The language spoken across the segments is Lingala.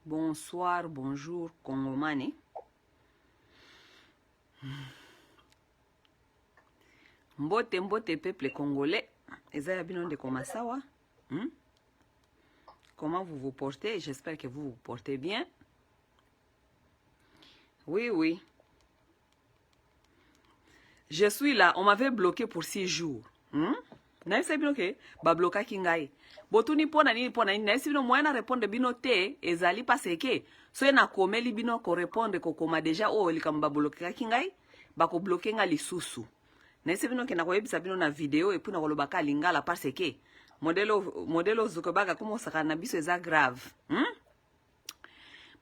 Bonsoir, bonjour, Congomani. Mbote mbote peuple congolais. Eza bino de Komasawa. Comment vous vous portez? J'espère que vous vous portez bien. Oui, oui. Je suis là. On m'avait bloqué pour 6 jours. Na yebisa bino ke bablokaki ngai botuni mpona nini nayebisi bino moyen na répondre bino te ezali parce ke soki nakomeli bino korépondre kokoma deja oyo likambo bablokaki ngai bakobloke nga lisusu nayebisi bino ke nakoyebisa bino na video epui nakolobaka lingala parce ke modele ozokobaka komosaka na biso eza grave.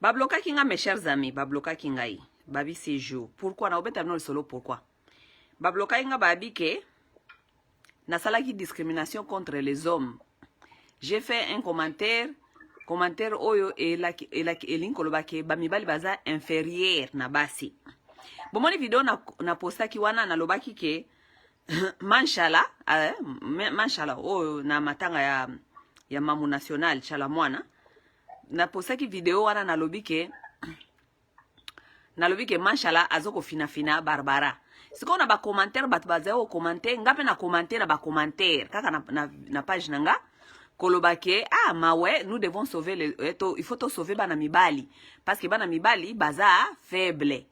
Bablokaki nga mes chers amis, bablokaki ngai babi 6 jours. Pourquoi naobeta bino lisolo pourquoi bablokaki nga babi ke nasalaki discrimination contre les hommes. J'ai fait un commentaire oyo elinkoloba ke bamibali baza inférieur na basi. Bomoni video na postaki wana nalobaki ke manshala oyo na matanga ya mamu national chala mwana na postaki video wana nalobi ke manshala azoko fina barbara. Siko na ba commentaire bat baza o commenter ngape na commenter na ba commentaire kaka na page nanga kolobake mawe nous devons sauver il faut sauver bana mibali parce que bana mibali baza faible.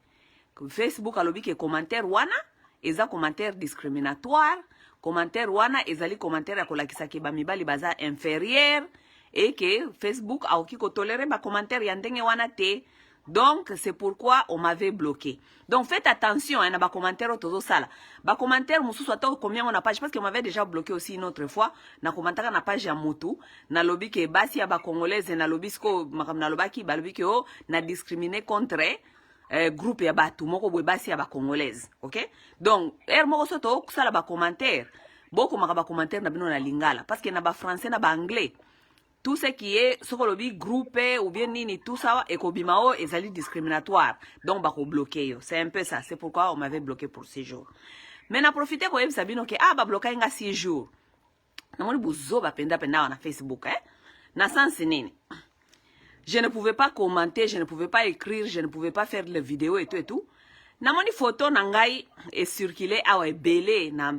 Facebook alobi ke commentaire wana eza commentaire discriminatoire, commentaire wana ezali commentaire ya kolakisa ke ba mibali baza inférieur et que Facebook a oki ko tolérer ba commentaire ya ndenge wana te. Donc, c'est pourquoi on m'avait bloqué. Donc, faites attention, hein, na commentaire autozo sala. Ba commentaire, moussou soit combien on a page, parce qu'on m'avait déjà bloqué aussi une autre fois. Na commentaire na page ya Moutou. Na lobby ke basi ya ba congolaise, na lobby sko, na lobaki, ba lobby ke o, na discriminé contre groupe ya batu, moko bwe basi ya ba congolaise. Ok? Donc, moko soto, kusala ba commentaire. Boko maka ba commentaire na bino na lingala. Parce que na ba français, na ba anglais. Tout ce qui est sokolobi groupé ou bien nini tout ça et kobimao ezali discriminatoire donc bako bloquer. C'est un peu ça, c'est pourquoi on m'avait bloqué pour 6 jours. Mais na profiter ko yebisa bino ke ba bloquer nga 6 jours. Na moni buzo ba penda na Facebook na sens nini. Je ne pouvais pas commenter, je ne pouvais pas écrire, je ne pouvais pas faire les vidéos et tout. Na moni photo na ngai est circulé awa ebele na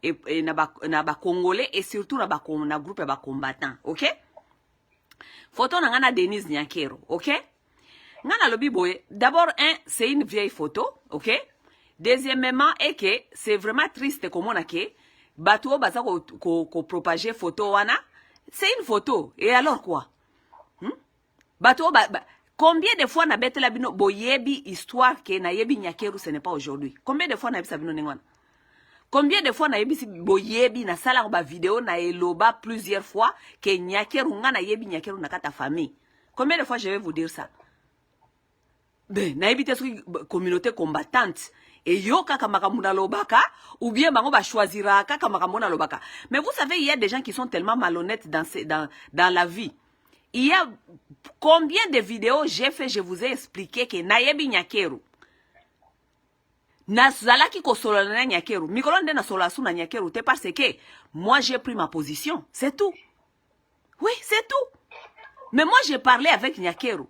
et na ba congolais et surtout na groupe ba combattant, OK? Photo na ngana Denise Nyakero, OK? Ngana lobi boye, d'abord c'est une vieille photo, OK? Deuxièmement est que c'est vraiment triste comme on a que bato baza ko propager photo wana, c'est une photo et alors quoi? Bato combien de fois na bete la bino boyebi histoire que na yebi Nyakero ce n'est pas aujourd'hui. Combien de fois na yebi bino nengwana? Combien de fois na yebi si boyebi na sala ba vidéo na eloba plusieurs fois que Nyakeru nga na yebi Nyakeru na kata famille. Combien de fois je vais vous dire ça? Ben na yebi te communauté combattante et yo kaka makamuna lobaka ou bien bango ba choisira kaka makamuna lobaka. Mais vous savez il y a des gens qui sont tellement malhonnêtes dans la vie. Il y a combien de vidéos j'ai fait, je vous ai expliqué que na yebi Nyakeru nazalaki kosolola na Nyakeru mikolo nde na solola su na Nyakeru te parce que moi j'ai pris ma position, c'est tout. Oui, c'est tout. Mais moi j'ai parlé avec Nyakeru.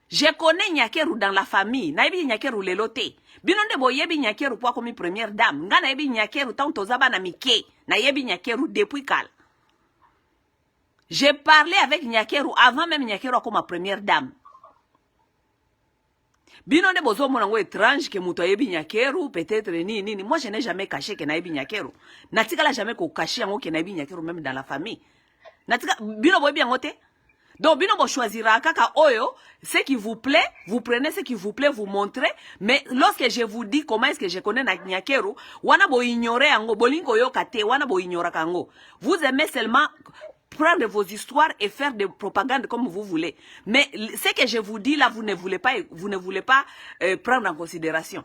Je connais Nyakeru dans la famille. Na yebi Nyakeru lelote. Bino nde boyebi Nyakeru kwa komi première dame. Nga na yebi Nyakeru tant tozaba na mike. Na yebi Nyakeru depuis kala. J'ai parlé avec Nyakeru avant même Nyakeru comme ma première dame. Bino nde bozo mona ngo étrange que muto yebi Nyakeru peut-être nini. Moi je n'ai jamais caché que na yebi Nyakeru. Natika la jamais ko caché yango que na yebi Nyakeru même dans la famille. Natika bino boyebi yango te. Donc bino bo choisira kaka oyo ce qui vous plaît, vous prenez ce qui vous plaît, vous montrez, mais lorsque je vous dis comment est-ce que je connais na Nyakeru, wana bo ignorer yango bolingo yo kate, wana bo ignora kango. Vous aimez seulement prendre vos histoires et faire des propagandes comme vous voulez. Mais ce que je vous dis là, vous ne voulez pas prendre en considération.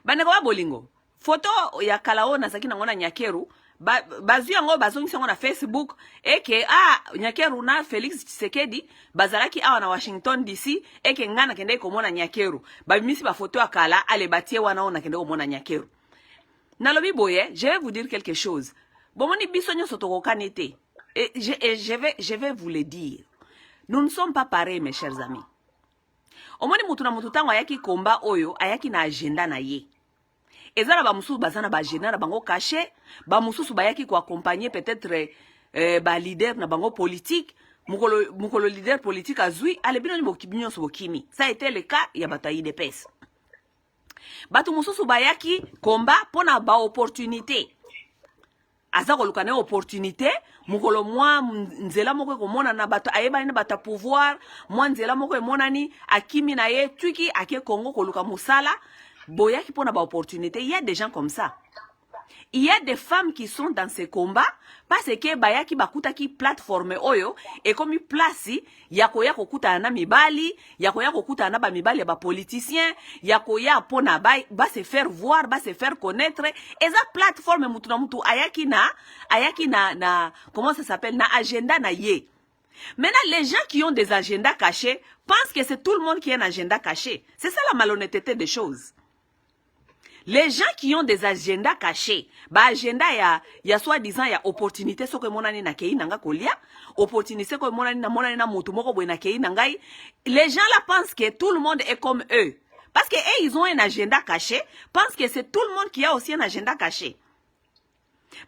Baneko bolingo. Photo ya kalao na sakina ngona Nyakeru, bazu yango bazongisa ngona Facebook et que Nyakeru na Félix Tshisekedi bazalaki awa na Washington DC et que ngana kende komona Nyakeru. Babimisi ba photo ya kala ale batie wana ona kende komona Nyakeru. Na lobi boye, je vais vous dire quelque chose. Bomoni biso nyoso tokokani te. Et je vais vous le dire. Nous ne sommes pas pareils, mes chers amis. Au moins, mutu na mutu tango ayaki komba oyo, ayaki na agenda na ye. Ezala ba mususu bazana ba agenda na bango caché, ba mususu bayaki ko accompagner peut-être ba leader na bango politique, mukolo leader politique azui, ale bino bokibinyo so bokimi. Ça a été le cas ya bataille de pes. Batu mususu bayaki komba pona ba opportunité. Aza koluka na opportunité, mukolo mwa nzela moko komona na bato ayeba ni bata pouvoir, mwa nzela moko emonani akimi na ye tuki ake Congo koluka musala, boyaki pona ba opportunité. Il y a des gens comme ça. Il y a des femmes qui sont dans ce combat parce que bayaki bakutaki plateforme oyo et comme place yakoya kokuta na mibali, yakoya kokuta na ba mibali ba politiciens, yakoya pona ba se faire voir, ba se faire connaître. Et ça plateforme mutu na mutu ayaki na comment ça s'appelle, na agenda na ye. Maintenant, les gens qui ont des agendas cachés pensent que c'est tout le monde qui a un agenda caché. C'est ça la malhonnêteté des choses. Les gens qui ont des agendas cachés, ba agenda ya soi-disant ya opportunité so ko monani na kei nanga kolia, opportunité ko monani na mutu moko boy na kei nangai, les gens là pensent que tout le monde est comme eux. Parce que ils ont un agenda caché, pensent que c'est tout le monde qui a aussi un agenda caché.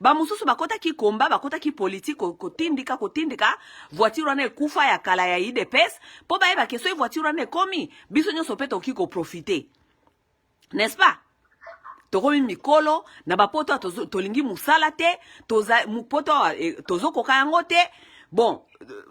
Ba mususu bakota ki komba, bakota ki politique kotindika voiture wana kufa ya kala ya IDPS, po ba eba keso voiture wana komi, biso nyo sopeto ki ko profiter. N'est-ce pas? Tokomi mikolo na bapoto tolingi musala te toza mupoto tozo koka yango te. Bon,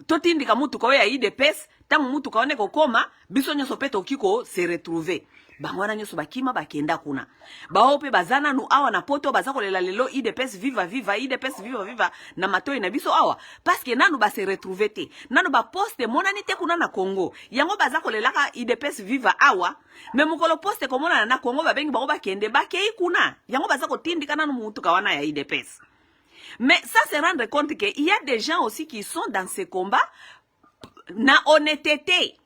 totindika mutu ko ya IDPS tangu mutu kaone kokoma biso nyoso pe tokiko se retrouver. Bangwana nyoso bakima bakenda kuna. Baope bazana nu awa na poto bazakolela lelo IDPS viva IDPS viva na matoi na biso awa parce que nanu ba se retrouver te. Nanu ba poste monani te kuna na Congo. Yango bazakolela ka IDPS viva awa. Mais mukolo poste komona na Congo babengi bango bakende bakei kuna. Yango bazako tindika nanu mutu kawana ya IDPS. Mais ça se rendre compte qu'il y a des gens aussi qui sont dans ce combat na honnêteté.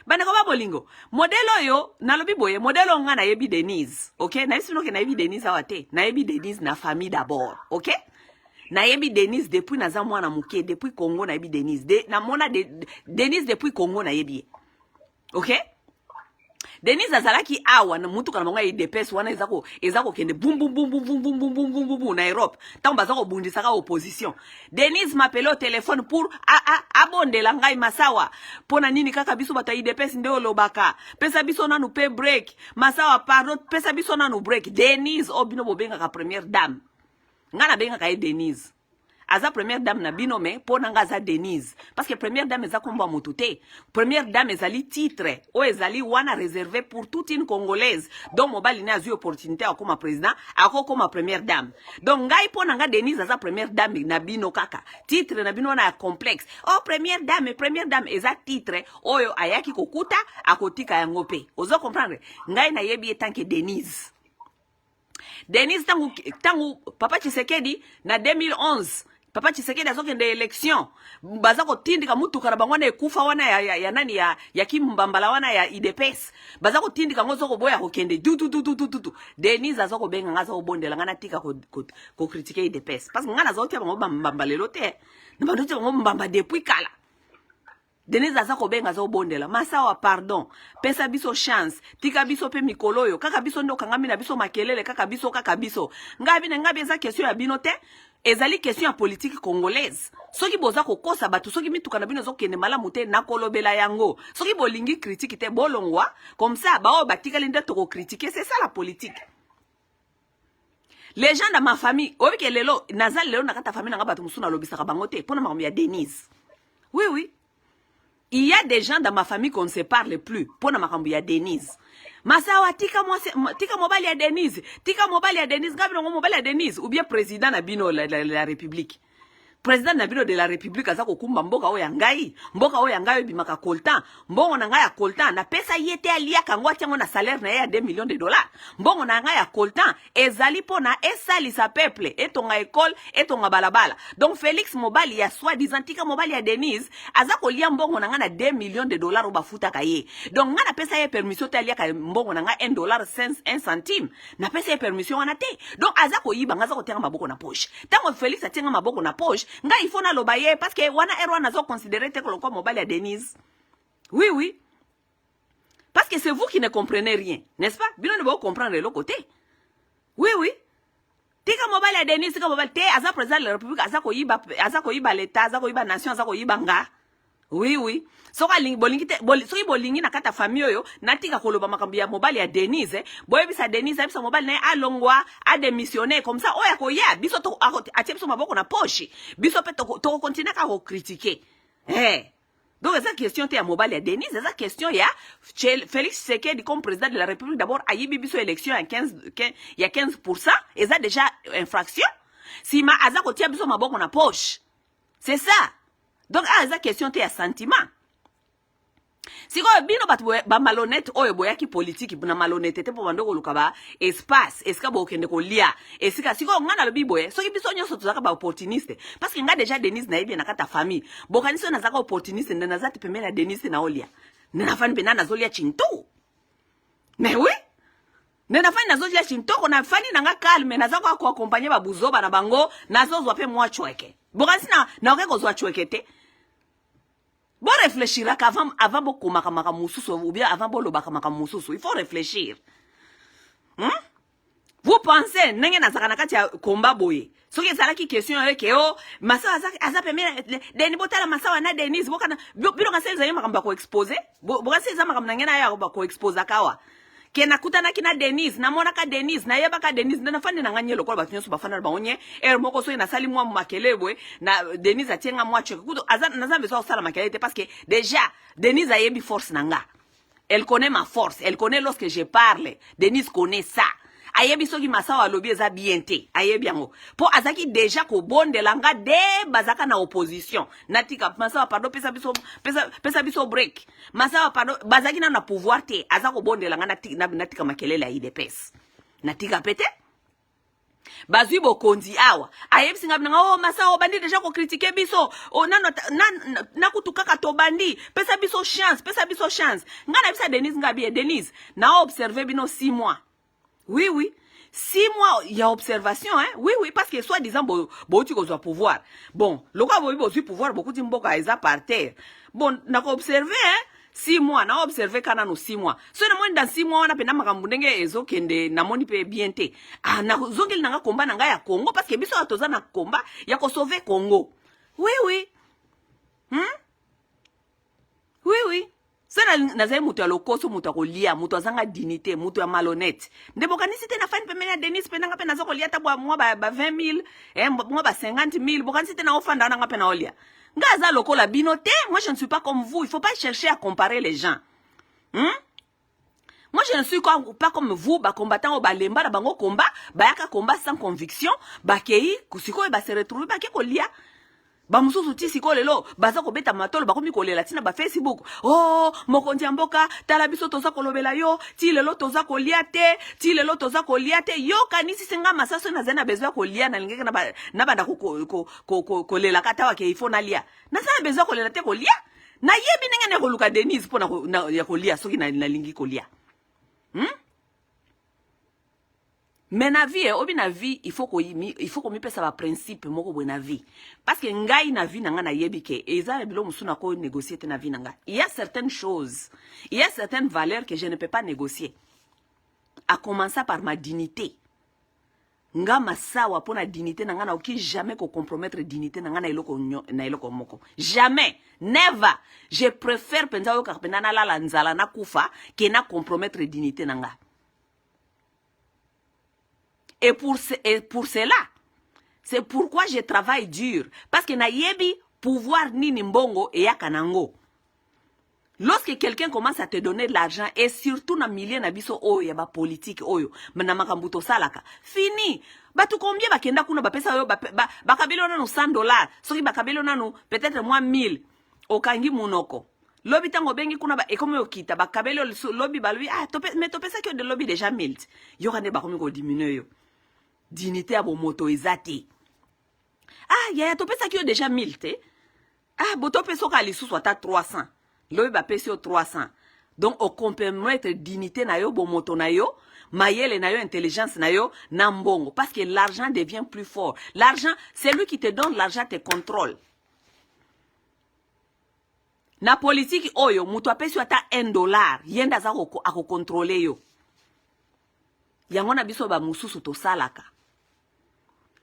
Bana koba bolingo. Modelo yo, nalobi boye, modelo nga na yebi Denise. Ok? Na yebi na yebi Denise awate. Na yebi Denise na famille d'abord. Ok? Na yebi Denise depuis na za mwana muke, depuis Congo na yebi Denise. Na mona Denise depuis Congo na yebi. Ok? Denise azalaki awa na mutu kana manga IDPS wana ezako kende boum na Europe. Tant bazako bundisaka opposition. Denise m'appelle au téléphone pour abondela ngai masawa. Pona nini kaka biso bata IDPS nde olobaka. Pesa biso nanu pe break. Masawa pardon, pesa biso nanu break. Denise obino bobenga ka première dame. Ngana benga ka Denise. Aza première dame na bino me pona nga za Denise parce que première dame eza komba motute. Première dame ezali titre o ezali wana réservé pour toute une congolaise donc mobali na azu opportunité akoma président akoma première dame. Donc ngai pona nga Denise aza première dame na bino kaka. Titre na bino na complexe. Oh première dame eza titre oyo ayaki kokuta akotika yango pe. Ozo comprendre? Ngai na yebi etanke Denise. Denise tangu Papa Tshisekedi na 2011 Papa Tshisekedi azokende élection bazako tindika mutu kana bangwana ekufa wana ya nani ya kimbambala wana ya IDPS bazako tindika ngozo ko boya kokende du Denise azoko benga ngaza obondela ngana tika ko critiquer IDPS parce que ngana zote bango mbamba lelo te na bandote bango mbamba depuis kala. Denise azako benga zo bondela masawa pardon pesa biso chance tika biso pe mikoloyo kaka biso ndo kangami na biso makelele kaka biso ngabi eza question ya bino te ezali question ya politique congolaise soki boza kokosa batu soki mituka na bino zo kende malamu te na kolobela yango soki bolingi critique te bolongwa comme ça bao batika linde to ko critiquer c'est ça la politique. Les gens dans ma famille obi ke lelo nazali lelo nakata famille nga batu musuna lobisaka bango te pona makambo ya Denise. Oui il y a des gens dans ma famille qu'on ne se parle plus. Pour na makambu ya Denise. Masawa tika mobali ya Denise. Tika mobali ya Denise. Gabi no mobali ya Denise. Ou bien président na bino la République. Président na bino de la République azako kumba mboka oya ngai. Mboka oya ngai bimaka coltan. Mbongo na ngai ya coltan. Na pesa yete alia kangwa tiango na salaire na ya $2 millions. Mbongo na ngai ya coltan. Ezali pona esali sa peuple. Etonga école, etonga balabala. Donc Félix mobali ya soi-disant tika mobali ya Denise. Azako lia mbongo na ngai na $2 millions oba futa kaye. Donc nga na pesa ye permission te alia ka mbongo na ngai $1 centime. Na pesa ye permission wana te. Donc azako yiba nga azako tianga maboko na poche. Tango Félix atianga maboko na poche. nga il faut na lobaye parce que wana erwana zo considérer te ko mobile ya Denise. Oui oui. Parce que c'est vous qui ne comprenez rien, n'est-ce pas? Bino ne vous comprendre de l'autre côté. Oui oui. Tika mobile ya Denise, tika mobile te aza président de la République, aza ko yiba l'état, aza ko yiba nation, aza ko yiba nga. Oui oui. Soka bolingi te soki bolingi na kata famille yo natika koloba makambi ya mobile ya Denise boye bisa Denise bisa mobile na alongwa a démissionner comme ça oya ko ya biso to atie biso maboko na poche biso pe to continuer ka ko critiquer donc esa question te ya mobile ya Denise esa question ya Félix Tshisekedi comme président de la République d'abord ayibi biso élection ya 15% esa déjà infraction si ma aza ko tia biso maboko na poche c'est ça. Donc esa question te ya sentiment. Siko bino batu ba malhonnête oyo boyaki politique na malhonnêteté po bando koluka ba espace eska bo kende ko lia esika siko ngana lobi boye soki biso nyonso tozaka ba opportuniste parce que nga déjà Denise na yebi na kata famille bokaniso na zaka opportuniste na zati pemela Denise na olia na fani pena na zolia chinto mais oui na fani na zolia chinto ko na fani na nga calme na zaka ko accompagner ba buzoba na bango na zozwa pe mwa chweke bokaniso na okeko zwa chweke te. Bon réfléchir avant beaucoup makamaka mususu ou bien avant bolo bakamaka mususu il faut réfléchir. Vous pensez nenge na zakana kati ya komba boye soki ezala ki question avec o masa aza pemela deni botala masa wana Denise bokana bino kaselza yema kamba ko exposer bokaselza makamna ngena ya ko exposer kawa kena kutana kina Denise na mona ka Denise na yeba ka Denise na fandi na nganyelo ko ba tinso bafana ba onye moko so ina sali mwa makelebwe na Denise atienga mwa cheke kudo azana nazambe so sala makelete parce que déjà Denise a yebi force nanga elle connaît ma force elle connaît lorsque je parle Denise connaît ça ayebi soki masawa lobi eza biente ayebi yango po azaki déjà ko bonde langa de bazaka na opposition natika masawa pardon pesa biso break masawa pardon bazaki na pouvoir te azako bonde langa natika makelele ya IDPS natika pete bazwi bokonzi awa ayebi singa bina oh masawa bandi déjà ko critiquer biso oh nano na kutukaka to bandi pesa biso chance ngana bisa Denise ngabi Denise na observer bino 6 mois. Oui, oui. 6 mois, il y a observation, hein. Oui, oui, parce que soi-disant, tu as pouvoir. Bon, le cas où tu pouvoir, beaucoup de gens ont par terre. Bon, on a observé, hein. 6 mois, on a observé quand on a 6 mois. Si on a dans 6 mois, on a pena makambundenge ezo kende na moni pe bien te. Ah, na zongeli nanga combat nanga ya Congo parce que biso atoza na combat ya ko sauver Congo. Oui, oui. Oui, oui. Sena nazaye mutu ya lokoso mutu ya kolia mutu azanga dignité mutu ya malhonnête ndeboka nisi te na fani pemene ya Denise pe nanga pe nazo kolia ta bwa mwa ba 20,000 mwa ba 50,000 boka nisi te na ofanda nanga pe na olia ngaza lokola bino te. Moi je ne suis pas comme vous, il faut pas chercher à comparer les gens. Moi je ne suis pas comme vous, ba combattant au balemba na bango combat bayaka combat sans conviction bakei kusiko ba se retrouver ba ke kolia ba mususu ti siko lelo baza ko beta matolo ba komi kolela tina ba Facebook oh mokonzi mboka tala biso toza kolobela yo ti lelo toza kolia te yo kanisi senga masaso na zena besoin kolia na lingeka na banda ko lela kata wa ke ifona lia na sana besoin kolela te kolia na yebi ninga ne koluka Denise pona ya kolia soki na lingi kolia. Mais na vie, obi na vie, il faut qu'on mi pesa ba principe moko bo na vie. Parce que ngai na vie nanga na yebike, eza bilo musuna ko négocier te na vie nanga. Il y a certaines choses, il y a certaines valeurs que je ne peux pas négocier. À commencer par ma dignité. Nga masawa pona dignité nanga na oki jamais ko compromettre dignité nanga na iloko moko. Jamais, never. Je préfère penza yo karpena na la nzala na kufa que na compromettre dignité nanga. Et pour cela, c'est pourquoi je travaille dur. Parce que na yebi pouvoir ni mbongo et yakanango. Lorsque quelqu'un commence à te donner de l'argent, et surtout na milliers na biso oyo ya ba politique oyo, na makambuto salaka, fini. Batu combien ba kenda kuna ba pesa oyo ba kabelo nanu $100, soki ba kabelo nanu peut-être moins 1000 okangi munoko. Lobi tango bengi kuna ba ekomi okita ba kabelo lobi ba lui mais to pesa que de lobi déjà 1000. Yo kane ba komi ko diminuer yo. Dignité à bon moto ezate. Ya to pesa ki yo déjà 1000 te. Boto peso ka lisu soit à 300. Lobi ba peso 300. Donc, au compromettre dignité na yo, bomoto na yo, mayele na yo, intelligence na yo, nambongo. Parce que l'argent devient plus fort. L'argent, c'est lui qui te donne l'argent, te contrôle. Na politique oyo, mutu apesi ata $1, yenda za ako contrôler yo. Yango na biso ba mususu to salaka.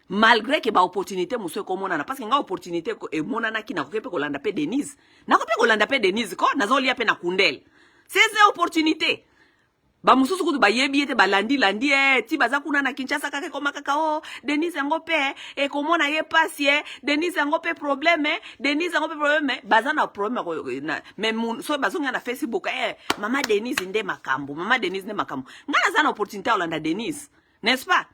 Malgré que ba opportunité musu ko monana, parce que nga opportunité ko e monana ki na ko pe ko landa pe Denise. Na ko pe ko landa pe Denise ko, na zo lia pe na kundel. C'est une opportunité. Ba mususu kutu ba yebi ete ba landi ti baza kuna na Kinshasa kaka koma kaka o Denise yango pe e komona ye pasi Denise yango pe problème Denise yango pe problème baza na problème mais so bazonga na Facebook mama Denise nde makambo mama Denise nde makambo ngana za na opportunité Olanda Denise n'est-ce pas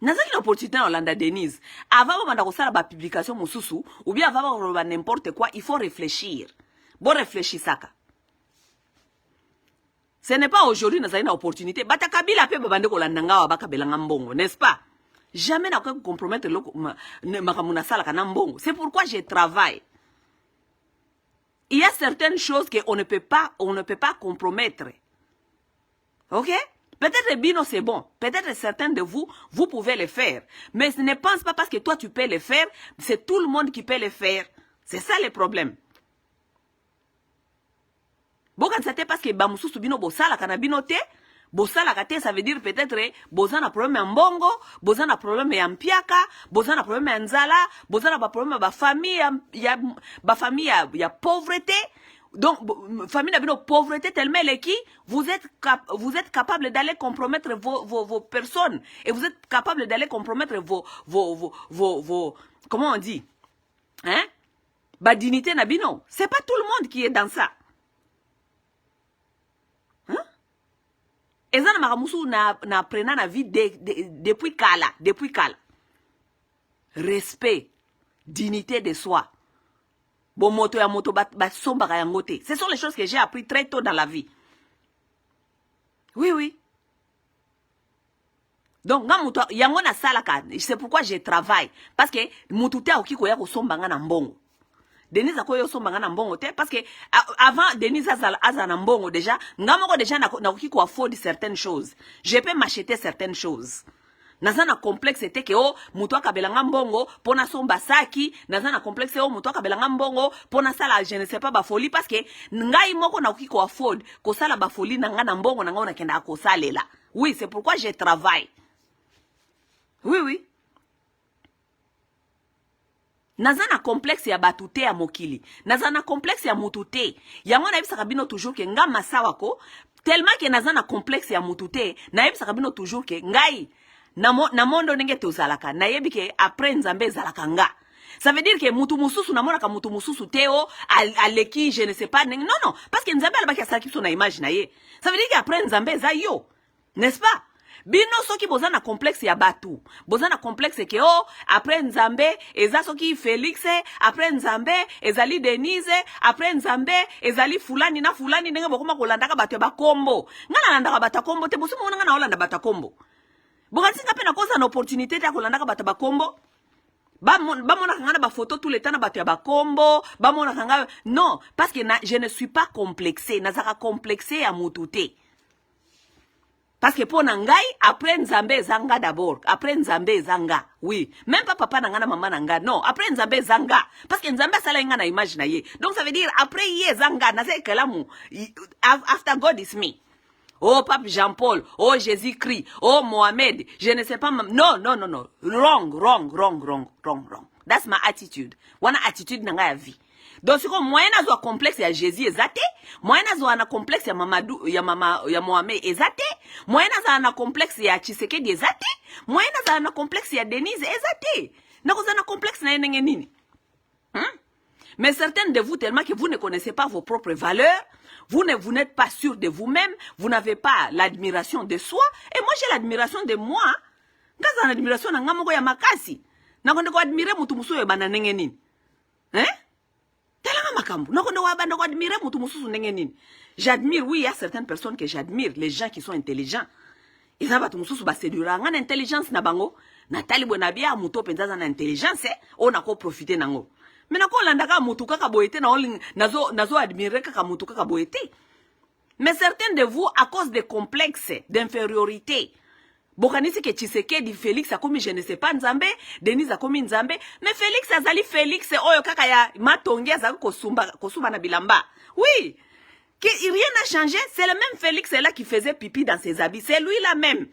Nazaki na opportunité Olanda Denise avant banda ko sala ba publication mususu ou bien avant ba n'importe quoi il faut réfléchir bon réfléchir saka. Ce n'est pas aujourd'hui que nous avons une opportunité. Bata Kabila pe babande ko landanga wa baka belanga mbongo, n'est-ce pas? Jamais n'a pas compromettre makamuna sala kana mbongo. C'est pourquoi je travaille. Il y a certaines choses qu'on ne peut pas compromettre. OK? Peut-être Bino c'est bon. Peut-être certains de vous, vous pouvez le faire. Mais ne pense pas parce que toi tu peux le faire, c'est tout le monde qui peut le faire. C'est ça le problème. Bokan c'était parce que bamususu bino bosala kana bino te bosala kate ça veut dire peut-être bozana problème ya mbongo bozana problème ya mpiaka bozana problème ya nzala bozana ba problème ba famille ya pauvreté donc famille na bino pauvreté tellement les qui vous êtes capable d'aller compromettre vos personnes et vous êtes capable d'aller compromettre vos comment on dit hein ba dignité na bino c'est pas tout le monde qui est dans ça. Et ça n'a prenant la vie depuis Kala. Respect, dignité de soi. Bon moto ya moto sombara yangote. Ce sont les choses que j'ai appris très tôt dans la vie. Oui. Donc, yango na salaka, c'est pourquoi je travaille. Parce que mutute okiko ya ko sombanga na mbongo. Denise akoyo sombanga na mbongo te parce que avant Denise aza na mbongo déjà ngamoko déjà na ko afford certaines choses. Je peux m'acheter certaines choses. Naza na complexe te ke o muto akabelanga mbongo pona somba saki, naza na complexe o muto akabelanga mbongo pona sala je ne sais pas ba folie parce que ngai moko na ko afford ko sala ba folie na nga na mbongo na nga na kenda ko salela. Oui, c'est pourquoi je travaille. Oui. Nazana complexe ya batute ya mokili. Nazana complexe ya mutute. Yango na yebisa kabino toujours ke nga masawa ko. Tellement ke nazana complexe ya mutute. Na yebisa kabino toujours ke ngai. Na mondo nenge te uzalaka. Na yebi ke après nzambe zalaka nga. Ça veut dire que mutu mususu na mona ka mutu mususu teo aleki je ne sais pas. Non. Parce que nzambe alabaki asaki so na image na ye. Ça veut dire que après nzambe za yo. N'est-ce pas? Bino soki bozana complexe ya batu. Bozana complexe ke après nzambe eza soki Félix, après nzambe ezali Denise, après nzambe ezali fulani na fulani ndenge bokoma kolandaka batu ya bakombo. Ngana landaka bata kombo te bosi mona ngana olanda bata kombo. Bokati ngape na kosa na opportunité ta kolandaka bata bakombo. Ba mona kangana ba photo tout le temps na batu ya bakombo, ba mona kangana non, parce que je ne suis pas complexé, nazaka complexé ya mutute. Parce que pour Nangai, après Nzambe Zanga d'abord. Après Nzambe Zanga. Oui. Même pas papa Nanga, maman Nanga. Non. Après Nzambe Zanga. Parce que Nzambe Salenga na image na ye. Donc ça veut dire, après ye Zanga, na se kelamu. After God is me. Oh, Pape Jean-Paul. Oh, Jésus-Christ. Oh, Mohamed. Je ne sais pas. Non. Wrong. That's my attitude. Wana attitude Nanga ya vie. Donc c'est comme moyen nazo complexe ya Jésus ezate, moyen nazo ana complexe ya Mamadou ya Mohamed ezate, moyen nazo ana complexe ya Tshisekedi ezate, moyen nazo ana complexe ya Denise ezate. Nako ana complexe na yenenge nini? Mais certains de vous tellement que vous ne connaissez pas vos propres valeurs, vous n'êtes pas sûr de vous-même, vous n'avez pas l'admiration de soi et moi j'ai l'admiration de moi. Ngaza l'admiration na ngamoko ya makasi. Nako ndeko admirer mutu muso ya bana nenge nini? J'admire, oui, il y a certaines personnes que j'admire, les gens qui sont intelligents. Ils savent que c'est du rang. Intelligence na bango, Nathalie Bonabia, muto penza na intelligence, on a ko profiter nango. Mais na ko landa ka mutu kaka boyete nazo admirer kaka mutu kaka boyete. Mais certains de vous, à cause des complexes d'infériorité, bokanisi ke Tshisekedi Félix a commis je ne sais pas Nzambe, Denise a commis Nzambe, mais Félix azali Félix oyo kaka ya matongi azali kosumba na bilamba. Oui, que rien n'a changé, c'est le même Félix là qui faisait pipi dans ses habits, c'est lui là même.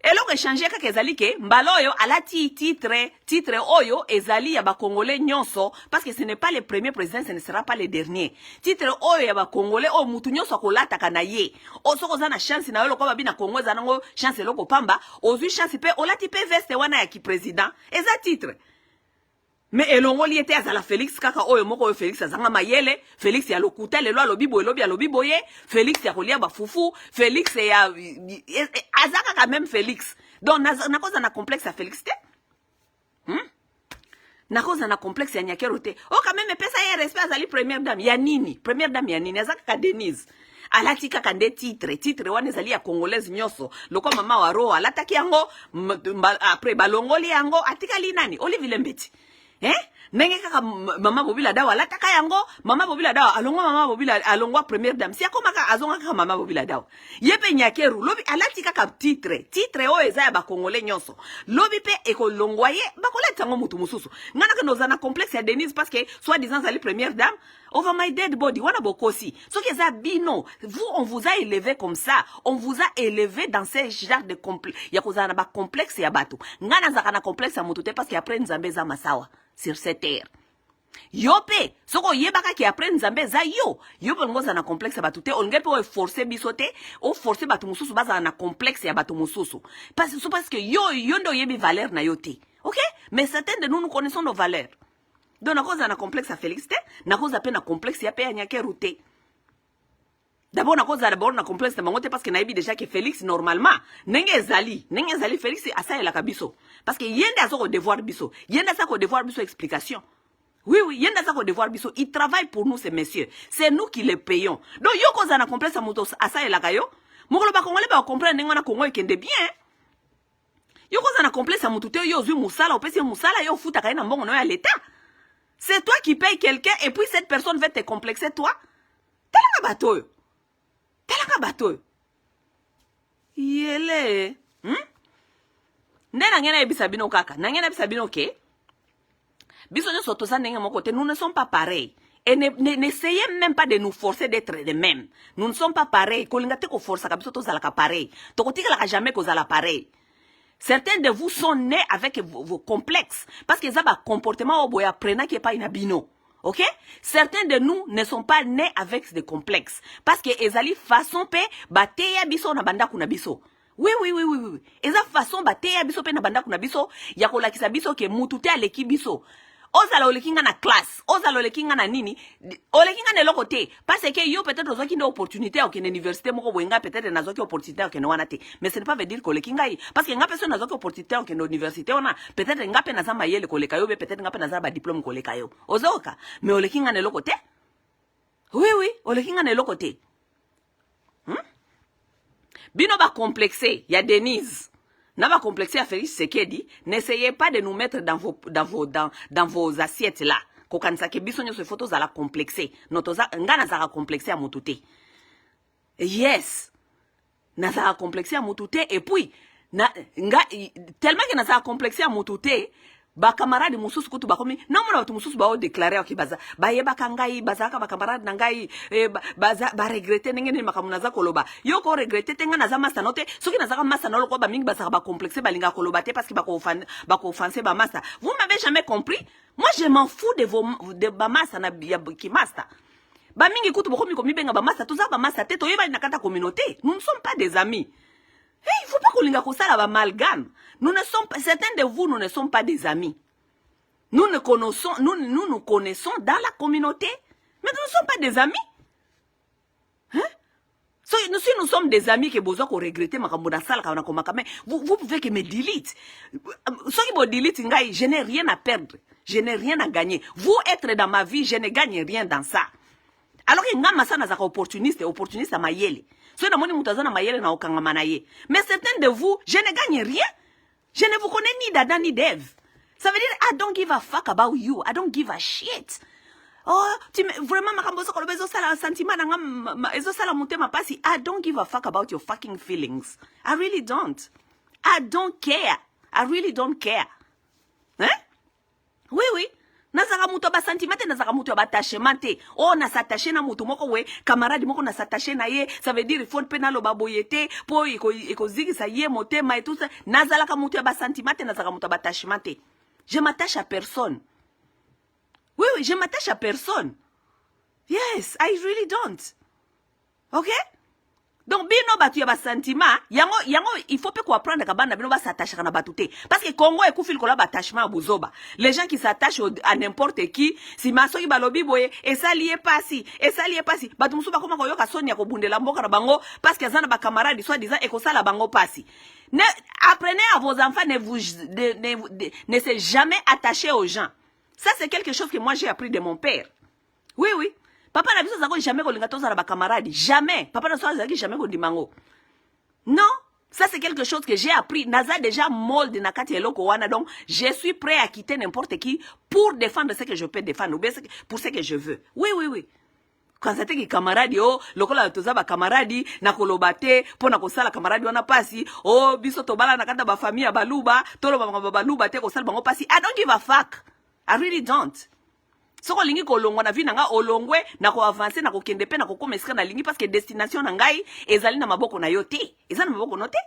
Et là, échangé kaka ezali ke mbaloyo alati titre oyo ezali ya ba congolais nyonso parce que ce n'est pas le premier président, ce ne sera pas le dernier. Titre oyo ya ba congolais o mutu nyonso kolata kana ye. O soko za na chance na yo ko babi na Congo za nango chance loko pamba, ozui chance pe olati pe veste wana ya ki président. Eza titre. Mais elongo li était azala Félix kaka oyo moko oyo Félix azanga mayele, Félix ya lokuta lelo alobi boye, Félix ya kolia ba fufu, Félix ya azaka quand même Félix. Donc na cause na complexe à Félix te. Na cause na complexe ya Nyakero te. Oh quand même pesa ya respect azali première dame ya nini? Première dame ya nini? Azaka ka Denise. Alati kaka nde titre wana ezali ya congolaise nyoso. Loko mama wa roa alataki yango après balongoli yango atikali nani? Olivier Lembeti. Nenge kaka mama Bobila Dawa lataka yango mama Bobila Dawa alongwa mama Bobila alongwa première dame si akomaka azonga kaka mama Bobila Dawa yepe Nyakeru lobi alati kaka titre o eza ya ba congolais nyonso lobi pe ekolongwa ye bakoleta ngo mutu mususu ngana ke nozana complexe ya Denise parce que soit disant ali première dame over my dead body wana bokosi so que ça bino vous on vous a élevé comme ça on vous a élevé dans ces genre de complexe ya kozana ba complexe ya bato ngana zaka na complexe ya mutu te parce que après Nzambe za masawa sur cette terre. Yope, soko yebaka ki après Nzambe za yo pe ngoza na complexe ya batu te, ongepe o forcer bisote, o forcer batu mususu baza na complexe ya batu mususu. Parce que yo ndo yebi valeur na yo te. OK? Mais certains de nous connaissons nos valeurs. Donc na cause na complexe à Félix te, na cause pe na complexe ya pe ya Nyakeru te. D'abord na complexe na bangote parce que na yebi déjà que Félix normalement nenge zali Félix asa la kabiso parce que yende azoko devoir biso yende azako devoir biso explication. Oui yende azako devoir biso, il travaille pour nous ces messieurs, c'est nous qui les payons. Donc yo koza na complexe moto asa la kayo mokolo ba congolais ba comprendre ndenga na Congo ekende bien. Yo koza na complexe moto te yo zui musala opesi musala yo futa kaina mbongo no ya l'état. C'est toi qui payes quelqu'un et puis cette personne va te complexer toi. Telanga bato. Telanga bato. Yele. Ndena ngena ebisa bino kaka. Nangena ebisa bino ke. Biso nyo soto sa ndenge moko te. Nous ne sommes pas pareils. Et n'essayez même pas de nous forcer d'être de même. Nous ne sommes pas pareils. Kolinga te ko force ka biso to zala ka pareil. To kotika la jamais ko zala pareil. Certains de vous sont nés avec vos complexes parce que ça va comportement au boya prena qui est pas inabino. OK? Certains de nous ne sont pas nés avec des complexes. Parce que ezali façon pe bateya biso na banda kuna biso. Oui. Eza façon bateya biso pe na banda kuna biso. Ya kolakisa biso ke mutute aleki biso. Ozala olekinga na classe. Ozala olekinga na nini. Olekinga ne lokote. Parce que yo peut-être ozoki na opportunité au kene université moko boenga peut-être nazoki opportunité au kene wana te. Mais ce n'est pas veut dire kolekinga yi. Parce que nga personne nazoki opportunité au kene université wana. Peut-être nga pe naza mayele koleka yo, peut-être nga pe naza ba diplôme koleka yo. Ozoka. Mais olekinga ne lokote. Oui, olekinga ne lokote. Bino ba complexé, ya Denise. N'a pas complexé à Félix Tshisekedi, n'essayez pas de nous mettre dans vos assiettes là. Kokanisa ke biso nyoso photos à la complexer. Notoza ngana za complexer à motute. Yes. Na za complexer à motute et puis tellement que na za complexer à motute. Ba camarade mususu kutu ba komi na mona watu mususu ba o déclarer ki baza ba yeba kangai bazaka ba camarade nangai baza ba regretter ngene makamuna za koloba yo ko regretter tenga na za master note soki na za master no ko ba mingi bazaka ba complexer ba linga koloba te parce que ba ko offenser ba master. Vous m'avez jamais compris? Moi je m'en fous de ba master na ki master. Ba mingi kutu bo komi komi benga ba master tout ça ba master te to yeba na kata communauté. Nous ne sommes pas des amis. Hey, il faut pas qu'on linga kosala ba malgame. Nous ne sommes pas, certains de vous, nous ne sommes pas des amis. Nous nous connaissons dans la communauté, mais nous ne sommes pas des amis. Hein? Si nous sommes des amis que besoin qu'on regrette, vous pouvez que me delete. Ce qui me delete, je n'ai rien à perdre. Je n'ai rien à gagner. Vous être dans ma vie, je ne gagne rien dans ça. Alors que nous sommes opportunistes à Mayele. Mais certains de vous, je ne gagne rien. Je ne vous connais ni d'Adam ni d'Ève. Ça veut dire, I don't give a fuck about you. I don't give a shit. Oh, vraiment, I don't give a fuck about your fucking feelings. I really don't. I don't care. I really don't care. Hein? Oui, oui. Nazaka mutu ba sentiment te, nazaka mutu ba attachement te. Oh, na s'attacher na mutu moko we, camarade moko na s'attacher na ye, ça veut dire il faut pena lo baboyete, po iko zigi sa ye motema et tout ça. Nazalaka mutu ba sentiment te, nazaka mutu ba attachement te. Je m'attache à personne. Oui, oui, je m'attache à personne. Yes, I really don't. Ok? Donc, bino batu ya ba sentiment, yango, il faut pas qu'on apprenne kabanda bino ba s'attacher na batute. Parce que Congo est koufil kola ba attachement à buzoba. Les gens qui s'attachent à n'importe qui, si masoki balobi boye, et ça lié pas si, et ça lié pas si. Batu musuba koma koyoka sonia ko bundela mboka na bango, parce que zana ba camarade, soit disant, et ko sala bango pasi. Apprenez à vos enfants, ne se jamais attacher aux gens. Ça, c'est quelque chose que moi j'ai appris de mon père. Oui, oui. Papa n'a jamais kolinga toza na ba camarade. Jamais. Papa n'a jamais kondimango. Non. Ça, c'est quelque chose que j'ai appris. Naza déjà mold na kati eloko wana. Donc, je suis prêt à quitter n'importe qui pour défendre ce que je peux défendre. Ou bien pour ce que je veux. Oui, oui, oui. Quand c'était que camarade, oh, lokola toza ba camarade, na kolobate, po na kosala camarade wana pasi, oh, biso tobala na kata ba famille baluba, tolo ba baluba te kosala bango pasi. I don't give a fuck. I really don't. Soko lingi ko longwa na vi nanga olongwe na ko avancer na ko kende pe na ko komesika na lingi parce que destination na ngai ezali na maboko na yote. Ezali na maboko note.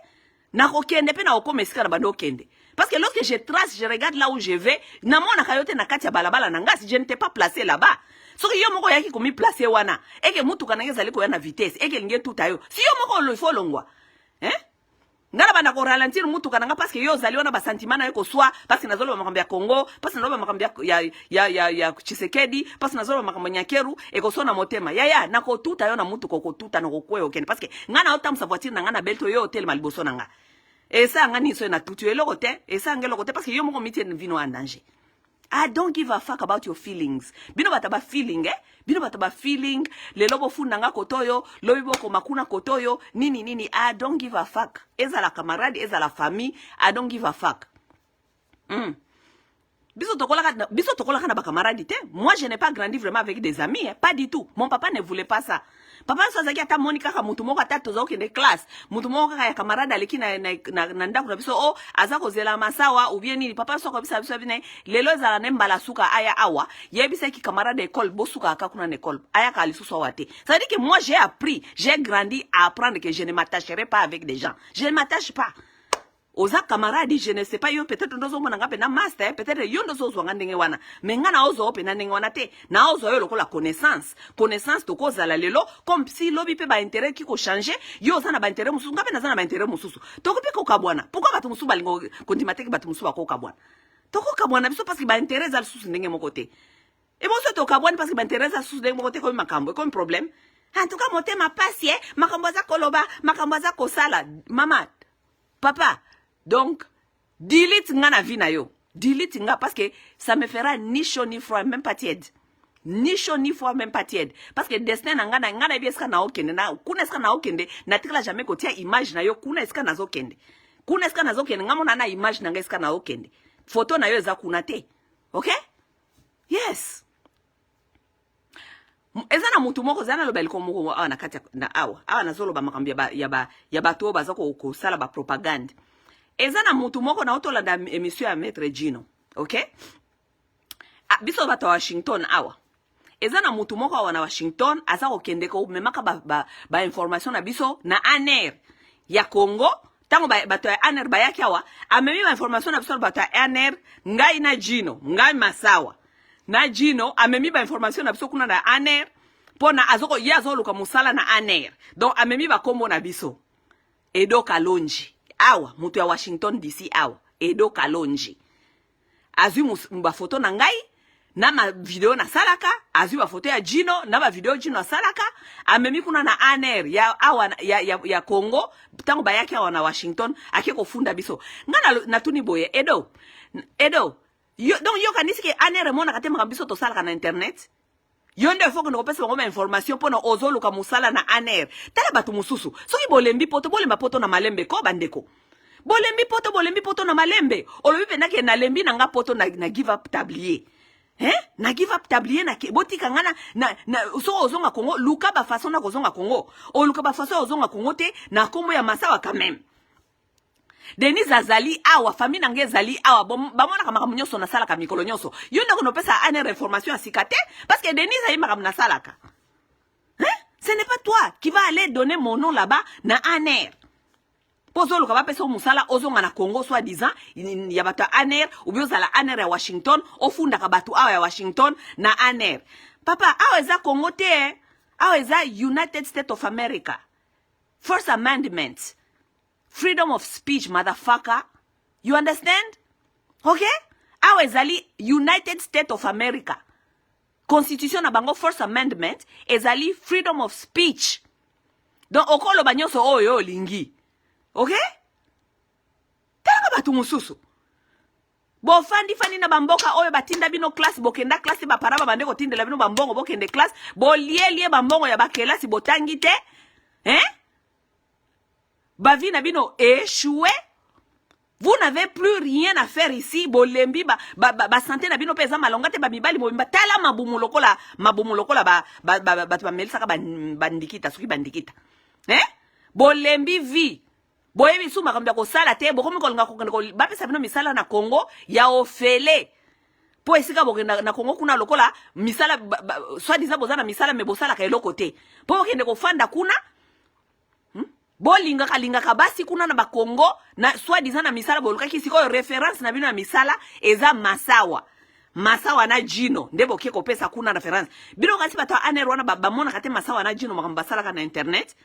Na ko kende pe na ko komesika na bando kende. Parce que lorsque je trace, je regarde là où je vais, na mona kayote na kati ya balabala na nga si je n'étais pas placé là-bas. Soko yo moko yaki komi placé wana. Eke mutu kananga zali ko ya na vitesse, eke lingi tout ayo. Si yo moko lo fo longwa. Hein? Ngala bana ko ralentir mutu kananga parce que yo zali wana ba sentiment na yeko soit parce que nazolo makambo ya Congo, parce que nazolo makambo ya Tshisekedi, parce que nazolo makambo Nyakeru e ko sona motema. Ya na ko tuta yo na mutu ko tuta na ko kwe okene parce que ngana otam sa voiture na ngana belto yo hotel maliboso na nga. Et ça ngani so na tutu eloko te, et ça ngelo te parce que yo moko miti vino en danger. I don't give a fuck about your feelings. Bino bataba feeling, Bino bataba feeling. Le lobo funanga kotoyo, lobi boko makuna kotoyo, nini. I don't give a fuck. Eza la camarade, eza la famille. I don't give a fuck. Biso tokola kana ba camarade te. Moi, je n'ai pas grandi vraiment avec des amis, pas du tout. Mon papa ne voulait pas ça. Papa sozaki ata monika ka mutu moko ata toza okende classe. Mutu moko ka ya camarade aleki na ndako na biso o aza kozela masawa ou bien nini. Papa soko biso bine lelo ezala ne mbala suka aya awa. Yebisa ki camarade école bosuka aka kuna na école. Aya ka lisusu wate. Ça veut dire que moi j'ai appris, j'ai grandi à apprendre que je ne m'attacherai pas avec des gens. Je ne m'attache pas. Oza camarade, je ne sais pas yo peut-être ndozo mona ngape na master, peut-être yo ndozo zo ngandenge wana. Menga na ozo ope na ndenge wana te. Na ozo yo lokola connaissance. Connaissance to koza la lelo comme si lobi pe ba intérêt ki ko changer, yo za na ba intérêt mususu ngape na za na ba intérêt mususu. Toko pe ko kabwana. Pourquoi batu mususu balingo kondimate ki batu mususu ba ko kabwana? Toko kabwana biso parce que ba intérêt za susu ndenge moko te. Et bon so to kabwana parce que ba intérêt za susu ndenge moko te comme makambo, comme problème. En tout cas motema passe, makambo za koloba, makambo za kosala. Mama, papa. Donc, delete nga na vie na yo. Delete nga parce que ça me fera ni chaud ni froid, même pas tiède. Ni chaud ni froid, même pas tiède. Parce que destin na nga na eska na okende na kuna eska na okende na tikala jamais kotia image na yo kuna eska na zokende. Kuna eska na zokende nga mona na image na nga eska na okende. Photo na yo eza kuna te. Okay? Yes. Eza na mutu moko zana lo beliko moko awa na kati na awa. Awa na zolo ba makambi ya bato baza ko sala ba propagande. Eza na mutu moko na otolanda émission ya Maître Gino, okay? Biso bato Washington awa. Eza na mutu moko awa na Washington asa kokende ko memaka ba information na biso na ANR ya Congo. Tango bato ya ANR bayaki awa, amemi ba information na biso bato ya ANR ngai na Gino, ngai Masawa. Na Gino amemi ba information na biso kuna na ANR pona azoko yazo luka musala na ANR. Donc amemi ba kombo na biso. Edo Kalonji. Awa, mutu ya Washington DC awa, Edo Kalonji. Azui mba foto na ngai, na ma video na salaka, azui ba foto ya Gino, na ba video Gino na salaka, amemi kuna na ANR, ya awa, ya Congo, tango bayaki awa na Washington, ake kofunda biso. Nga na tuni boye, Edo, donc yo kanisi ke ANR mona kate makambiso to salaka na internet, yonde foko ngo pesa ngoma information pona ozoluka musala na ANR. Tala batu mususu. Soki bolembi poto bolemba poto na malembe ko bandeko. bolembi poto na malembe olobi pena ke na lembi na nga poto na give up tablier na give up tablier na botika ngana na so ozonga Congo luka ba façon na kozonga Congo o luka ba façon ozonga Congo te na kombo ya masawa quand même Denise azali awa famille nange zali awa bamona kama nyonso na sala ka mikolo nyonso yo ndako no pesa ane information asikate parce que Denise ayi makam na salaka ce n'est pas toi qui va aller donner mon nom là-bas na aner pozo luka ba pesa musala ozonga na Congo soit disant ya batu aner ou bien zala aner ya Washington ofunda ka batu awa ya Washington na aner papa awa eza Congo te awa eza United States of America First Amendment Freedom of speech, motherfucker. You understand? Okay? Awa ezali United States of America. Constitution na bango First Amendment ezali freedom of speech. Donc okolo banyoso oyo lingi. Okay? Tanga batu mususu. Bo fandi na bamboka oyo batinda bino class bokenda class ba paraba bande ko tindela bino bambongo bokende class bo lie bambongo ya bakela si botangi te. Bavi na bino échoué. Vous n'avez plus rien à faire ici. Bolembi ba santé na bino pesa malonga te ba mibali mobimba tala mabumu lokola ba melisa ka bandikita suki bandikita. Bolembi vi. Boyebi su makambi ko sala te bokomi ko ba pesa bino misala na Congo ya ofele. Po esika bokenda na Congo kuna lokola misala soit disant bozana misala me bosala ka eloko te. Po kende ko fanda kuna bolinga kalinga kabasi kuna na bakongo na soit disant na misala boluka kisiko reference na bino na misala eza masawa na jino ndebo keko pesa kuna reference bino kasi bato anerwana bamona kate masawa na jino makamba sala ka na internet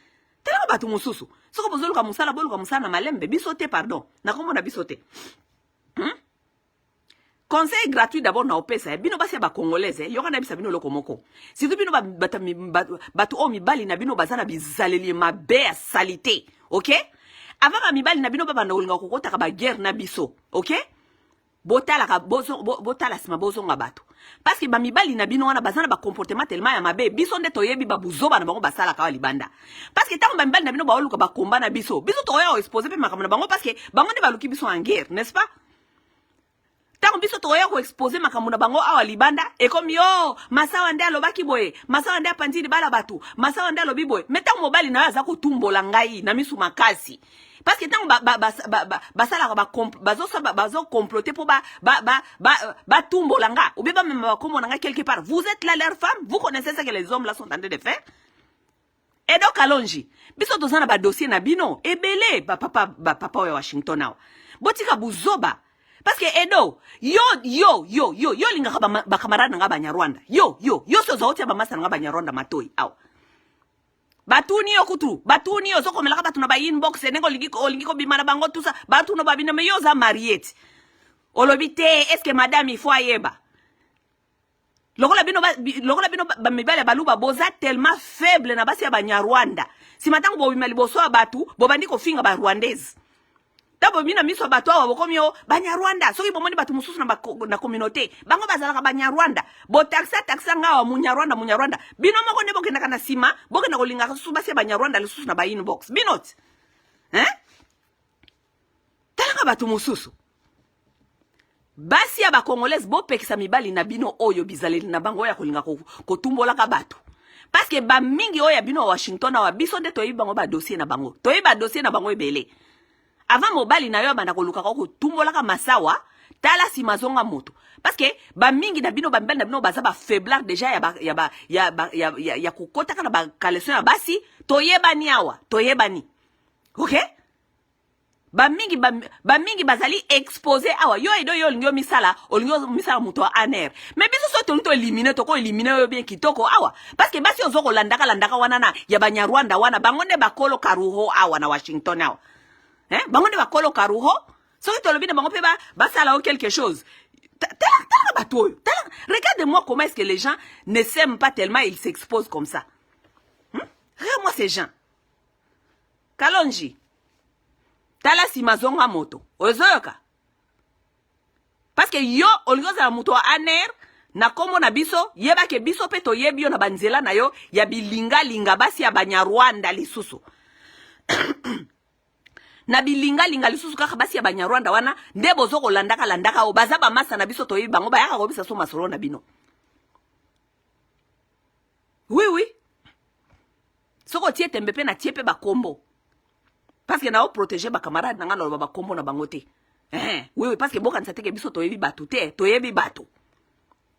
tela batu mususu soko bozoluka musala boluka musala na malembe bisote pardon na komona bisote conseil gratuit d'abord na opesa bino basi ba congolaise yoka na bisa bino loko moko surtout bino batu o mibali na bino bazana bizaleli mabe ya salité OK avant mibali na bino baba ndolunga kokota ka ba guerre na biso OK botala ka botala sima bozonga batu parce que ba mibali na bino wana bazana ba comportement tellement ya mabe biso nde toyebi ba buzoba na bango basala ka libanda parce que tant ba mibali na bino ba oluka ba komba na biso toya exposer pe makamana bango parce que bango nde baluki biso en guerre n'est-ce pas. Tant biso toya ko exposer makambo na bango awa libanda et comme yo masawa nde alobaki boye masawa nde apantiri bala batu masawa nde alobi boye metango mobali na aza ko tumbola ngai na misu makasi parce que tant basala bazo comploter pour ba tumbola nga ou bien ba même comme on quelque part vous êtes là leurs femmes vous connaissez ce que les hommes là sont en train de faire et donc Kalonji biso tozana ba dossier na bino ebele papa ya Washington now botika buzoba. Parce que Edo, yo linga ba camarade nga Banyarwanda. Yo so zauti ba masa nga Banyarwanda matoi. Aw. Batuni yo kutu, batuni yo soko melaka batu na ba inbox nengo lingi ko bimana bango tout ça. Batu no ba bina me yo za mariette. Olobite est-ce que madame il faut ayeba. Lokola bino ba mibale baluba boza tellement faible na basi ya Banyarwanda. Si matango bo bimali boso batu, bo bandi ko finga ba rwandaise. Tabo mina miso bato awa bokomyo Banyarwanda soki bomoni batu mususu na communauté bango bazalaka Banyarwanda bo taxa nga wa munyarwanda bino moko ne bokenda kana sima bokenda kolinga susu basi Banyarwanda lisusu na ba inbox binot talanga batu mususu basi ya ba congolaise bo pekisa mibali na bino oyo bizaleli na bango ya kolinga ko tumbola ka batu parce que ba mingi oyo ya bino Washington wa biso nde toyi bango ba dossier na bango ebele. Avant mobali na yo banda koluka ko tumbola ka masawa tala si mazonga moto parce que ba mingi na bino bambel na bino baza ba faiblard déjà ya kokota kana ba kaleson ya basi toyebani awa toyebani OK ba mingi bazali exposé awa yo edo yo lingo misala moto aner mais biso so to éliminer to ko éliminer yo bien kitoko awa parce que basi ozoko landaka wana na ya Banyarwanda wana bangonde bakolo karuho awa na Washington awa bango ne bakolo karuho soki tolobi na bango pe basala quelque chose regarde-moi comment est-ce que les gens ne s'aiment pas tellement ils s'exposent comme ça regarde-moi ces gens Kalonji tala si mazonga moto ozoyoka parce que yo olingoza la moto aner na kombo na biso yeba ke biso pe toyebi yo na banzela na yo ya bilinga basi ya Banyarwanda lisusu na bilinga linga lisusu kaka basi ya Banyarwanda wana nde bozo landaka o baza ba masa na biso toyi bango bayaka ko bisa so masolo na bino. Oui. Soko tie tembepe na tie pe ba kombo. Parce que na o protéger ba camarade na ngana ba kombo na bangote. Oui, parce que boka nsate ke biso toyebi batu te, toyebi batu.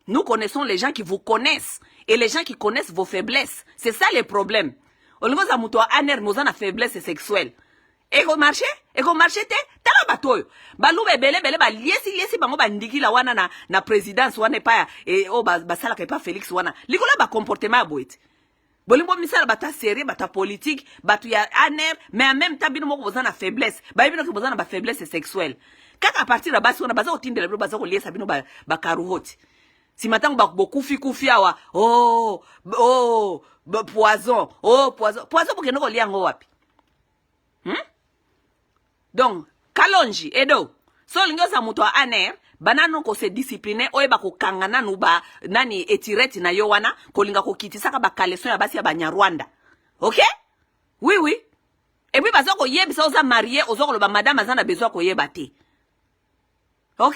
Nous connaissons les gens qui vous connaissent et les gens qui connaissent vos faiblesses. C'est ça le problème. Olingo za muto aner mozana faiblesse sexuelle. Ego marché te tala batoyo. Balube bele ba liesi bango ba ndikila wana na présidence wana pa o basala ka pa Félix wana. Likola ba comportement aboite. Bolimbo misala bata sérieux bata politique batu ya aner mais en même temps bino moko bozana faiblesse. Ba bino ko bozana ba faiblesse sexuelle. Kaka à partir de basi wana baza otindela bino baza ko liesa bino ba karuhoti. Si matango ba kufi awa poison poison bokeno ko liango wapi? Donc kalonji edo so lingo za muto aner banano ko se discipliner oyeba ko kangana nuba nani etireti na yo wana ko linga ko kitisaka ba kaleson ya basi ya Banyarwanda. OK? Oui. Et puis bazo ko yebisa oza marié ozo ko ba madame azana besoin ko yeba te. OK?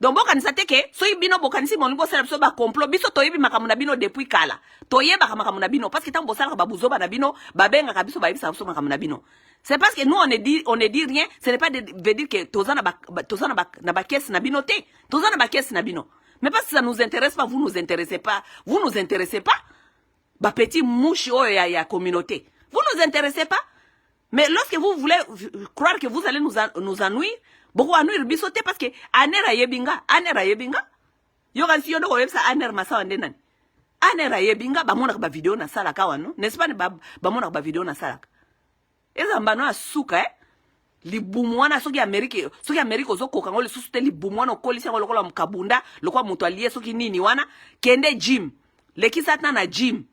Donc bokanisa teke so ibino bokanisi molingo sala biso ba complot biso toyebi makamu na bino depuis kala toyeba makamu na bino parce que tant bosala ba buzoba na bino babenga ka biso ba yebisa biso makamu na bino. C'est parce que nous on ne dit rien, ce n'est pas de veut dire que tozana na ba caisse na bino te, tozana ba caisse na bino. Mais parce que ça nous intéresse pas, vous nous intéressez pas, ba petit mouche ya communauté. Vous nous intéressez pas. Mais lorsque vous voulez croire que vous allez nous ennuyer, beaucoup ennuyer bisoté parce que anera yebinga. Yo kan si yo ndoko yebsa aner masa wande nani. Anera yebinga ba mona ba vidéo na sala ka wano, n'est-ce pas ba mona ba vidéo na sala. Eza mbano asuka libumwana soki Amerique ozoko kango le susute libumwana okolisi ngo lokola mkabunda lokwa mutu aliye soki nini wana kende gym lekisa tana na gym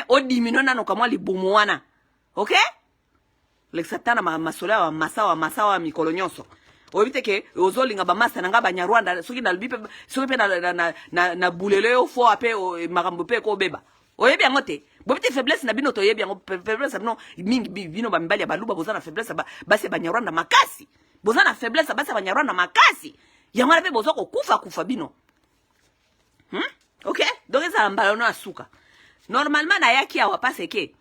o dimino nano kamwa libumwana. OK? Lekisatana masola wa masawa mikolo nyonso. Obite ke ozolinga ba masa nga Banyarwanda soki na lubipe soki pe na bulele yo fo ape makambo pe ko beba. Oyebi angote bobite faiblesse na bino toyebi yango faiblesse bino mingi bino ba mbali ya baluba bozana faiblesse basi Banyarwanda makasi. Bozana faiblesse basi Banyarwanda makasi. Yango na pe bozoko kufa bino. OK? Donc ça mbalono asuka. Normalement na yaki awa passe ke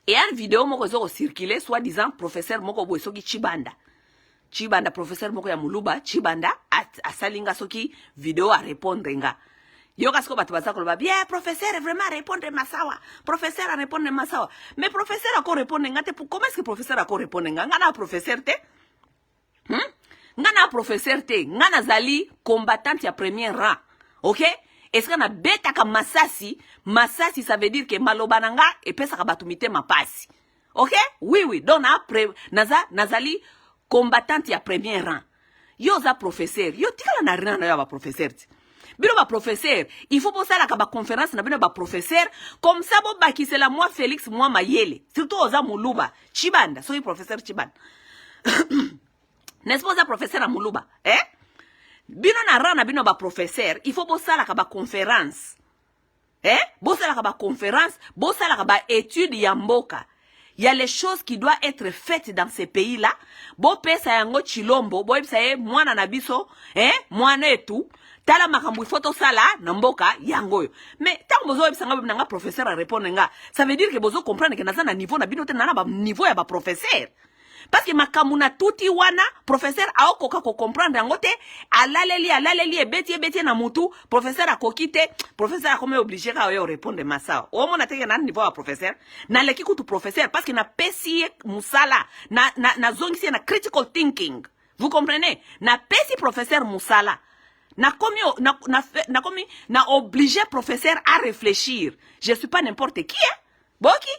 et une vidéo moko zoko circuler soit disant professeur moko boy soki Chibanda professeur moko ya Muluba Chibanda asalinga soki vidéo a répondre nga. Yo kasko batu bazako ba bien professeur vraiment répondre masawa. Professeur a répondre masawa. Mais professeur a ko répondre nga te comment est-ce que professeur a ko répondre nga na professeur te? Nga na professeur te, nga na zali combattante ya premier rang. OK? Est-ce qu'on a bêta ka masasi ça veut dire que malobananga et pesa ka batumite mapasi. OK? Oui. Donc nazali combattante ya premier rang. Yo za professeur, yo tikala na rina na yo ba professeur. Bino ba professeur, il faut poser la ba conférence na bino ba professeur comme ça bo bakisela moi Félix moi Mayele. Surtout oza Muluba, Chibanda, soki professeur Chibanda. N'est-ce pas professeur à Muluba, Bino na rana bino ba professeur, il faut poser la ba conférence. Bosa la ba conférence, bosa la ba étude ya mboka. Il y a les choses qui doivent être faites dans ces pays-là. Bo pesa yango chilombo, bo pesa mwana na biso, mwana etu. Tala makambu photo sala na mboka yango. Mais tant bozo ebisanga nga professeur a répondre nga, ça veut dire que bozo comprendre que naza na niveau na bino te na ba niveau ya ba professeur. Parce que makambu na tuti wana professeur aokoka ko comprendre yango te, alaleli ebeti na mutu, professeur akokite, professeur akome obligé ka yo répondre masawa. O mona te na niveau ya professeur, na leki kutu professeur parce que na pesi musala, na zongisi na critical thinking. Vous comprenez? Na pesi professeur musala. Na obligé professeur à réfléchir. Je suis pas n'importe qui, Boki?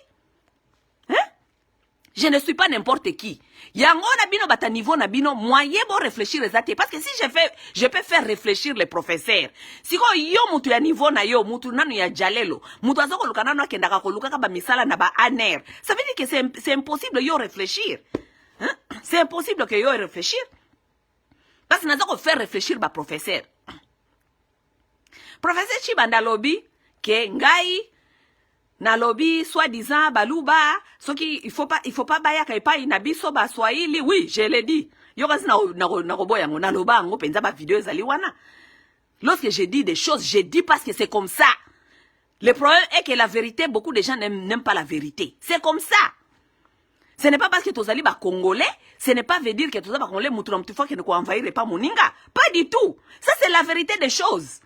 Je ne suis pas n'importe qui. Yango na bino bata niveau na bino moyen bon réfléchir exactement parce que si je peux faire réfléchir les professeurs. Si ko yo mutu ya niveau na yo mutu nanu ya jalelo, mutu azoko luka nanu akenda ka koluka ka ba misala na ba aner. Ça veut dire que c'est impossible yo réfléchir. C'est impossible que yo réfléchir. Parce que nazoko faire réfléchir ba professeur. Professeur Chibanda lobi ke ngai na lobby soi-disant baluba soki il faut pas bayaka epai na biso ba swahili. Oui, je l'ai dit. Yo kasi na roboyango na loba ngo penza ba vidéo ezali wana. Lorsque je dis des choses, je dis parce que c'est comme ça. Le problème est que la vérité, beaucoup de gens n'aiment pas la vérité. C'est comme ça. Ce n'est pas parce que tu es congolais, ce n'est pas veut dire que tu es congolais, que ne envahir pas moninga. Pas du tout. Ça, c'est la vérité des choses.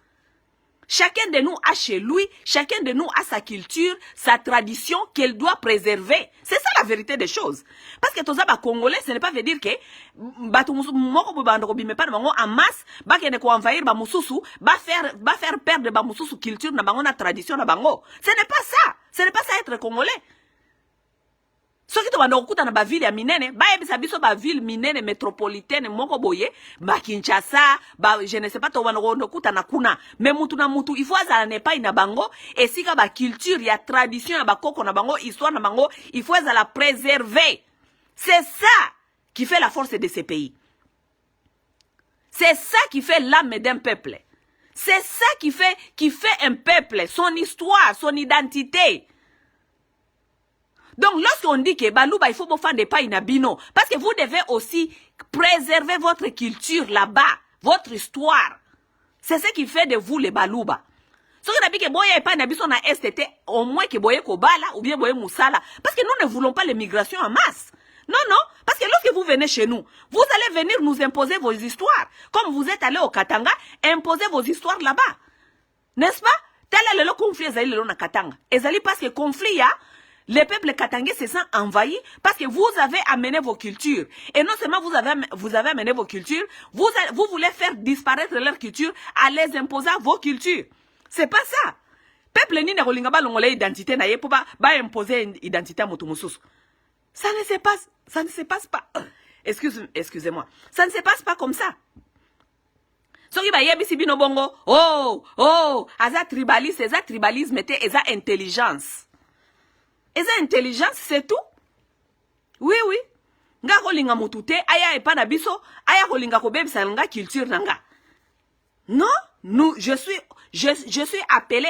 Chacun de nous a chez lui, chacun de nous a sa culture, sa tradition qu'elle doit préserver. C'est ça la vérité des choses. Parce que tous les Congolais, ce n'est pas veut dire que en masse, va faire perdre la culture, la tradition. Ce n'est pas ça. Ce n'est pas ça être Congolais. Ce qui est dans la ville ya minene, ba ville minene métropolitaine moko boye, ba Kinshasa, je ne sais pas to kuta na kuna, mais mutu na mutu il faut azala ne pas ina bango et si ka ba culture ya tradition ya ba koko na bango, histoire na bango, il faut azala préserver. C'est ça qui fait la force de ces pays. C'est ça qui fait l'âme d'un peuple. C'est ça qui fait un peuple, son histoire, son identité. Donc, lorsqu'on dit que Balouba, il faut vous faire des pas inabino, parce que vous devez aussi préserver votre culture là-bas, votre histoire. C'est ce qui fait de vous les Balouba. Ce que que boya pas nabiso na STT, au moins que boye kobala ou bien boye moussala, parce que nous ne voulons pas l'immigration en masse. Non, non, parce que lorsque vous venez chez nous, vous allez venir nous imposer vos histoires. Comme vous êtes allé au Katanga, imposez vos histoires là-bas. N'est-ce pas? Tel est le conflit, ezali le na Katanga. Ezali parce que conflit ya, les peuples katangais se sentent envahis parce que vous avez amené vos cultures. Et non seulement vous avez amené vos cultures, vous voulez faire disparaître leur culture à les imposer vos cultures. C'est pas ça. Peuple ni ne rolinga ba longole identité na ye pour ba imposer une identité à motomususu. Ça ne se passe pas. Excusez-moi. Ça ne se passe pas comme ça. Soki ba yebi sibino bongo, aza tribalisme était eza intelligence. Et ça, intelligence, c'est tout. Oui, oui. Nga rolinga motute, aya epa na biso, aya rolinga kobebisa nga culture nanga. Non, je suis appelé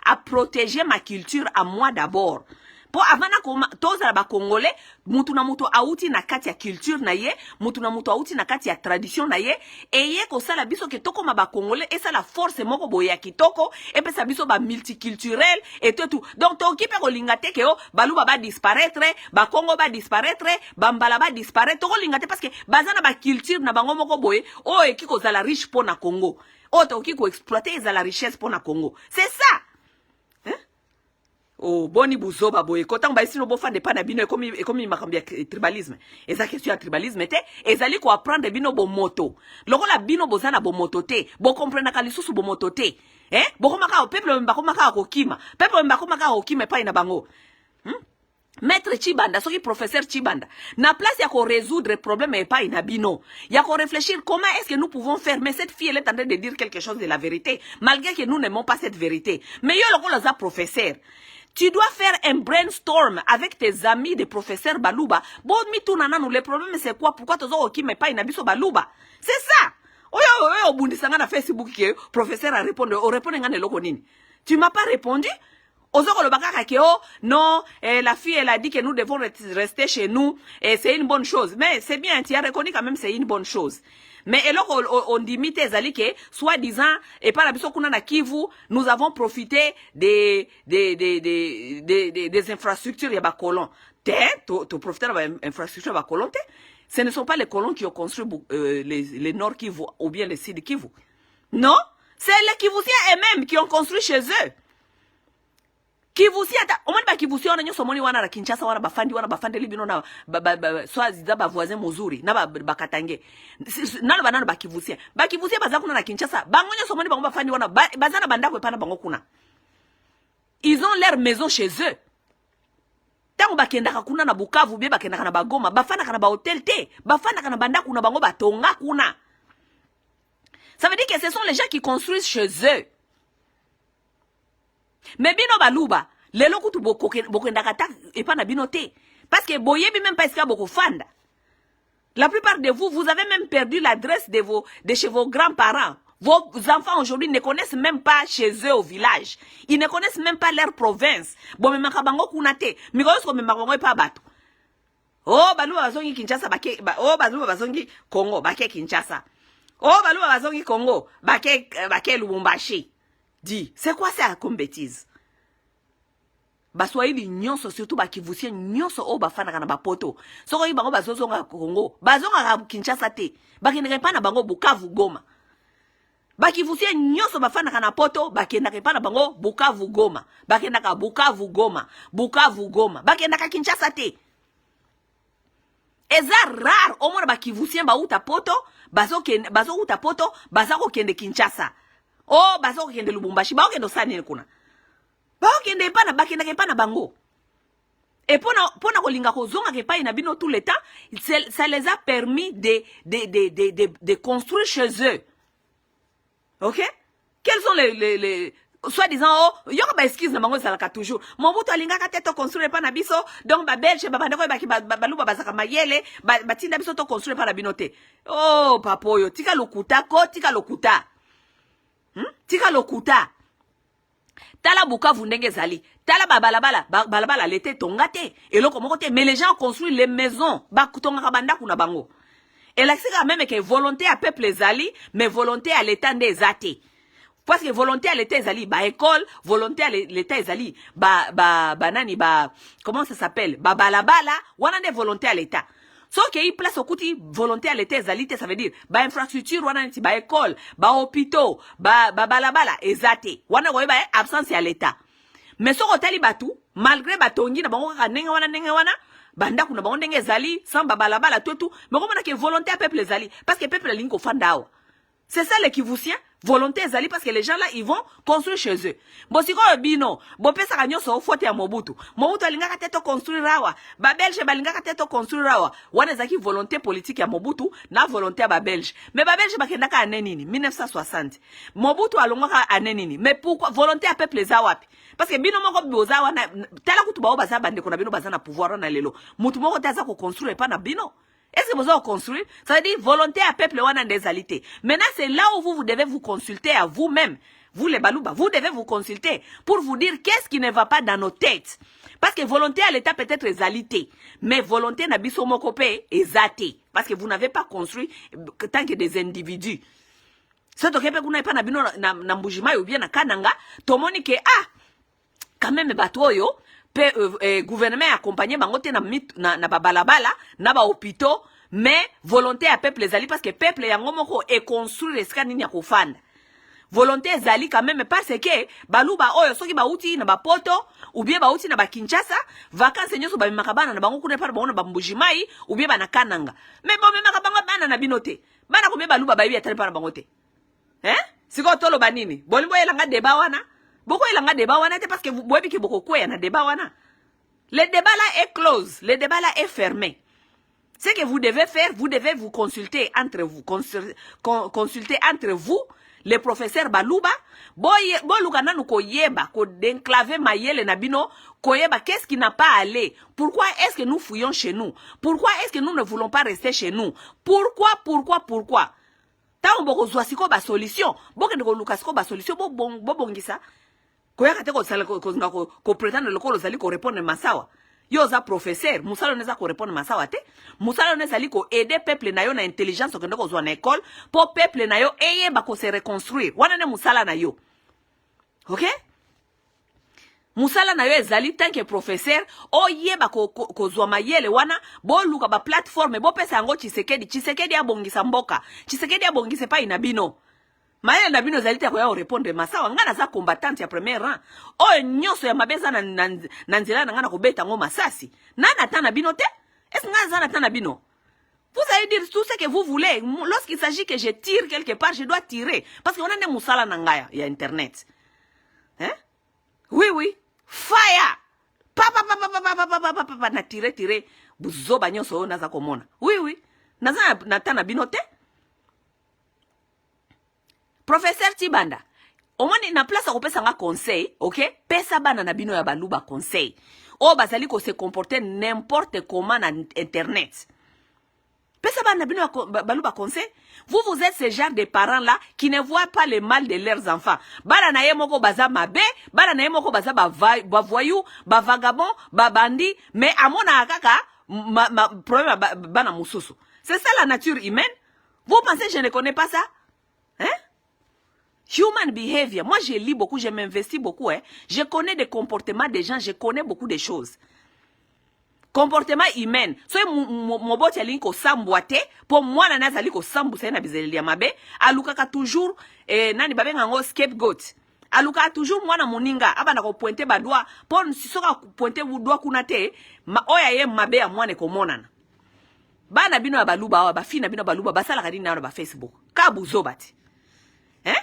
à protéger ma culture à moi d'abord. Pour avant na toza ba congolais, mutu na mutu auti na kati ya culture na ye, mutu na mutu auti na kati ya tradition na ye, et ye ko sala biso ke toko ma ba congolais et ça la force moko boya kitoko, et pe sa biso ba multiculturel et tout. Donc to ki pe ko lingate ke o baluba ba disparaître, ba Congo ba disparaître, ba mbala ba disparaître, to ko lingate parce que bazana ba culture na bango moko boye, o e ki ko sala riche pour na Congo. O to ki ko exploiter za la richesse pour na Congo. C'est ça. Oh, boni buzoba boye. Kotan ba isi no bofa de pana bino ekomi makambia tribalisme. Eza question ya tribalisme te. Ezali ko apprendre bino bo moto. Loko la bino bozana bo moto te. Bo comprendre ka lisusu bo moto te. Boko maka peuple mbako maka kokima. Peuple mbako maka kokima pa ina bango. Maître Chibanda, soki professeur Chibanda, na place ya ko résoudre problème et pas ina bino. Ya ko réfléchir comment est-ce que nous pouvons faire. Mais cette fille elle est en train de dire quelque chose de la vérité, malgré que nous n'aimons pas cette vérité. Mais yo loko la professeur. Tu dois faire un brainstorm avec tes amis de professeur Balouba. Bon, le problème c'est quoi? Pourquoi tu as mais pas inabiso Balouba? C'est ça. Oyo bundisanga na Facebook que professeur a répondu. O répondre ngane loko nini? Tu m'as pas répondu? Non, la fille elle a dit que nous devons rester chez nous et c'est une bonne chose. Mais c'est bien, tu as reconnu quand même c'est une bonne chose. Mais alors on dit que soi-disant et par la biso kuna na Kivu, nous avons profité des infrastructures ya ba colons. Tu profites des infrastructures ya ba colons. Ce ne sont pas les colons qui ont construit les Nord Kivu ou bien les Sud Kivu. Non, c'est les Kivusiens eux-mêmes qui ont construit chez eux. Kivusia ta omani ba kivusia wana nyoso moni wana na Kinshasa wana bafandi libino na swazi za ba voisin muzuri na ba katange nana banana ba kivusia baza kuna na Kinshasa bango nyoso moni bango bafandi wana bazana bandako epana bango kuna. Ils ont leur maison chez eux. Tango bakendaka kuna na Bukavu bie bakendaka na Bagoma bafana kana ba hotel te bafana kana bandako kuna bango batonga kuna. Ça veut dire que ce sont les gens qui construisent chez eux. Mais bino baluba, lelo kutu boko ndakata epa na bino te. Parce que boyebi même pas eska boko fanda. La plupart de vous, vous avez même perdu l'adresse de chez vos grands-parents. Vos enfants aujourd'hui ne connaissent même pas chez eux au village. Ils ne connaissent même pas leur province. Bon, mais makabango kunate. Mikoyosko me makabango pas bato. Oh, baluba bazongi Kinshasa bake. Oh, baluba bazongi Congo bake Kinshasa. Oh, baluba bazongi Congo bake Lubumbashi. Dis, c'est quoi ça comme bêtise? Baswahili nyonso surtout bakivusien nyonso o bafana kana bapoto. Soko bango bazozonga Congo, bazonga Kinshasa te. Bakendeke pa na bango Bukavu Goma. Bakivusien nyonso bafana kana poto, bakendeke pa na bango Bukavu Goma. Bakendaka Bukavu Goma, Bukavu Goma. Bakendaka Kinshasa te. Eza rare omona bakivusien ba uta poto, bazo uta poto, bazako kende Kinshasa. Oh, bazako kende Lubumbashi, ba okendo sani kuna. Bakendeke pa na bango. Et pona kolinga kozonga ke pa inabino tout le temps, ça les a permis de construire chez eux. OK? Quels sont les soi-disant oh, yo ba excuse na bango salaka toujours. Mobutu alinga ka teto construire pa na biso, donc ba belge ba bandeko ba ki baluba bazaka mayele, ba tinda biso to construire pa na binote. Oh, papoyo, tika lokuta ko, tika lokuta. Tika lokuta. Tala Bukavu ndenge zali. Tala balabala l'été tongate. Et l'autre côté, mais les gens construisent les maisons. Bakutonga kabanda kuna bango. Et là c'est quand même que volonté à peuple zali, mais volonté à l'état des athées. Parce que volonté à l'état zali, ba école, volonté à l'état zali, nani comment ça s'appelle? Balabala, wana de volonté à l'état. Sauf qu'il place au côté volonté à l'état zalité, ça veut dire ba infrastructure wana nti ba école, ba hôpitaux, balabala ezate. Wana goye ba absence à l'état. Mais so hôtel batu, malgré batongi na bango ka nenga wana banda kuna bango ndenge ezali sans balabala tout mais comment que volonté à peuple ezali parce que peuple linko fandao. C'est ça l'équivocien. Volonté ezali parce que les gens là ils vont construire chez eux. Bon siko bino, bo pesa kanyo so faute ya Mobutu. Mobutu alingaka teto construire rawa. Ba Belge balingaka teto construire rawa. Wana zaki volonté politique ya Mobutu na volonté ya ba Belge. Mais ba Belge bakendaka ane nini 1960. Mobutu alongaka ane nini. Mais pourquoi volonté à peuple za wapi? Parce que bino moko boza wana tala kutu ba baza bande ko na bino baza na pouvoir na lelo. Mutu moko taza ko construire pas na bino. Est-ce que vous avez construit? Ça veut dire volonté à peuple ou en désalité. Maintenant, c'est là où vous devez vous consulter à vous-même. Vous les balouba, vous devez vous consulter pour vous dire qu'est-ce qui ne va pas dans nos têtes. Parce que volonté à l'état peut être exalité. Mais volonté n'a biso mokopé exaté. Parce que vous n'avez pas construit tant que des individus. C'est donc que vous n'avez pas nabino na mbujima ou bien na kananga. Tomoni que quand même batoyo. Gouvernement accompagné bangote na balabala na ba hôpitaux mais volonté à peuple ezali parce que peuple yango moko e construire esika nini ya kofanda volonté ezali quand même parce que baluba oyo soki bauti na bapoto ou bien bauti na ba Kinshasa vacances nyoso ba makabana na bango kuna pa bango na bambujimai ou bien bana kananga mais bon même makabanga bana na binote bana ko be baluba bayibi atali pa na bangote siko tolo banini bolimbo elanga débat wana. Beaucoup il a un débat wana parce que vous voyez que beaucoup quoi il y a un débat wana. Le débat là est close, le débat là est fermé. Ce que vous devez faire, vous devez vous consulter entre vous, consulter entre vous, les professeurs Baluba, bolukana nou koyeba, ko d'enclaver mayele nabino, koyeba qu'est-ce qui n'a pas allé? Pourquoi est-ce que nous fouillons chez nous? Pourquoi est-ce que nous ne voulons pas rester chez nous? Pourquoi? Tant boko zoasiko ba solution, boko ndeko lukasiko ba solution, bongisa. Koyaka te ko prétendre lokolo zali ko répondre masawa. Yo za professeur, musalo neza ko répondre masawa te. Musalo neza li ko aider peuple na yo na intelligence ko ndeko zo na école pour peuple na yo eye ba ko se reconstruire. Wana ne musala na yo. OK? Musala na yo ezali tant que professeur oye ba ko zo mayele wana bo luka ba plateforme bo pesa yango Tshisekedi abongisa mboka. Tshisekedi abongise pa inabino. Maye na bino zalite ko ya répondre masawa ngana za combattante ya premier rang o nyoso ya mabeza na nzela ngana ko beta ngo masasi nana tana bino te est-ce ngana za na tana bino vous allez dire tout ce que vous voulez lorsqu'il s'agit que je tire quelque part je dois tirer parce qu'on a des musala na ngaya ya internet oui fire pa na tirer buzoba nyoso na za komona oui naza na tana bino te. Professeur Tibanda, au moins na place à pesa nga conseil, OK? Pesa bana na bino ya baluba conseil. O bazali ko se comporter n'importe comment na internet. Pesa bana bino baluba conseil. Vous êtes ce genre de parents-là qui ne voient pas le mal de leurs enfants. Bana na ye moko baza mabe, bana na ye moko baza ba voyou, ba vagabond, ba bandi, mais amona kaka problème bana mususu. C'est ça la nature humaine. Vous pensez que je ne connais pas ça? Hein? Human behavior. Moi, je lis beaucoup, je m'investis beaucoup. Hein. Je connais des comportements des gens, je connais beaucoup de choses. Comportement humain. So moboti alingi ko sambwate po mwana naza aliko sambu sa na bizeli ya mabe alukaka toujours nani babenga ngo scapegoat. Aluka toujours mwana muninga abana ko pointer ba doigt po sisoka pointer bu doigt kuna te oya ye mabe ya mwana ko monana. Bana bino ya baluba awa bafina bino baluba basala kadini na ba Facebook. Ka buzobati. Hein?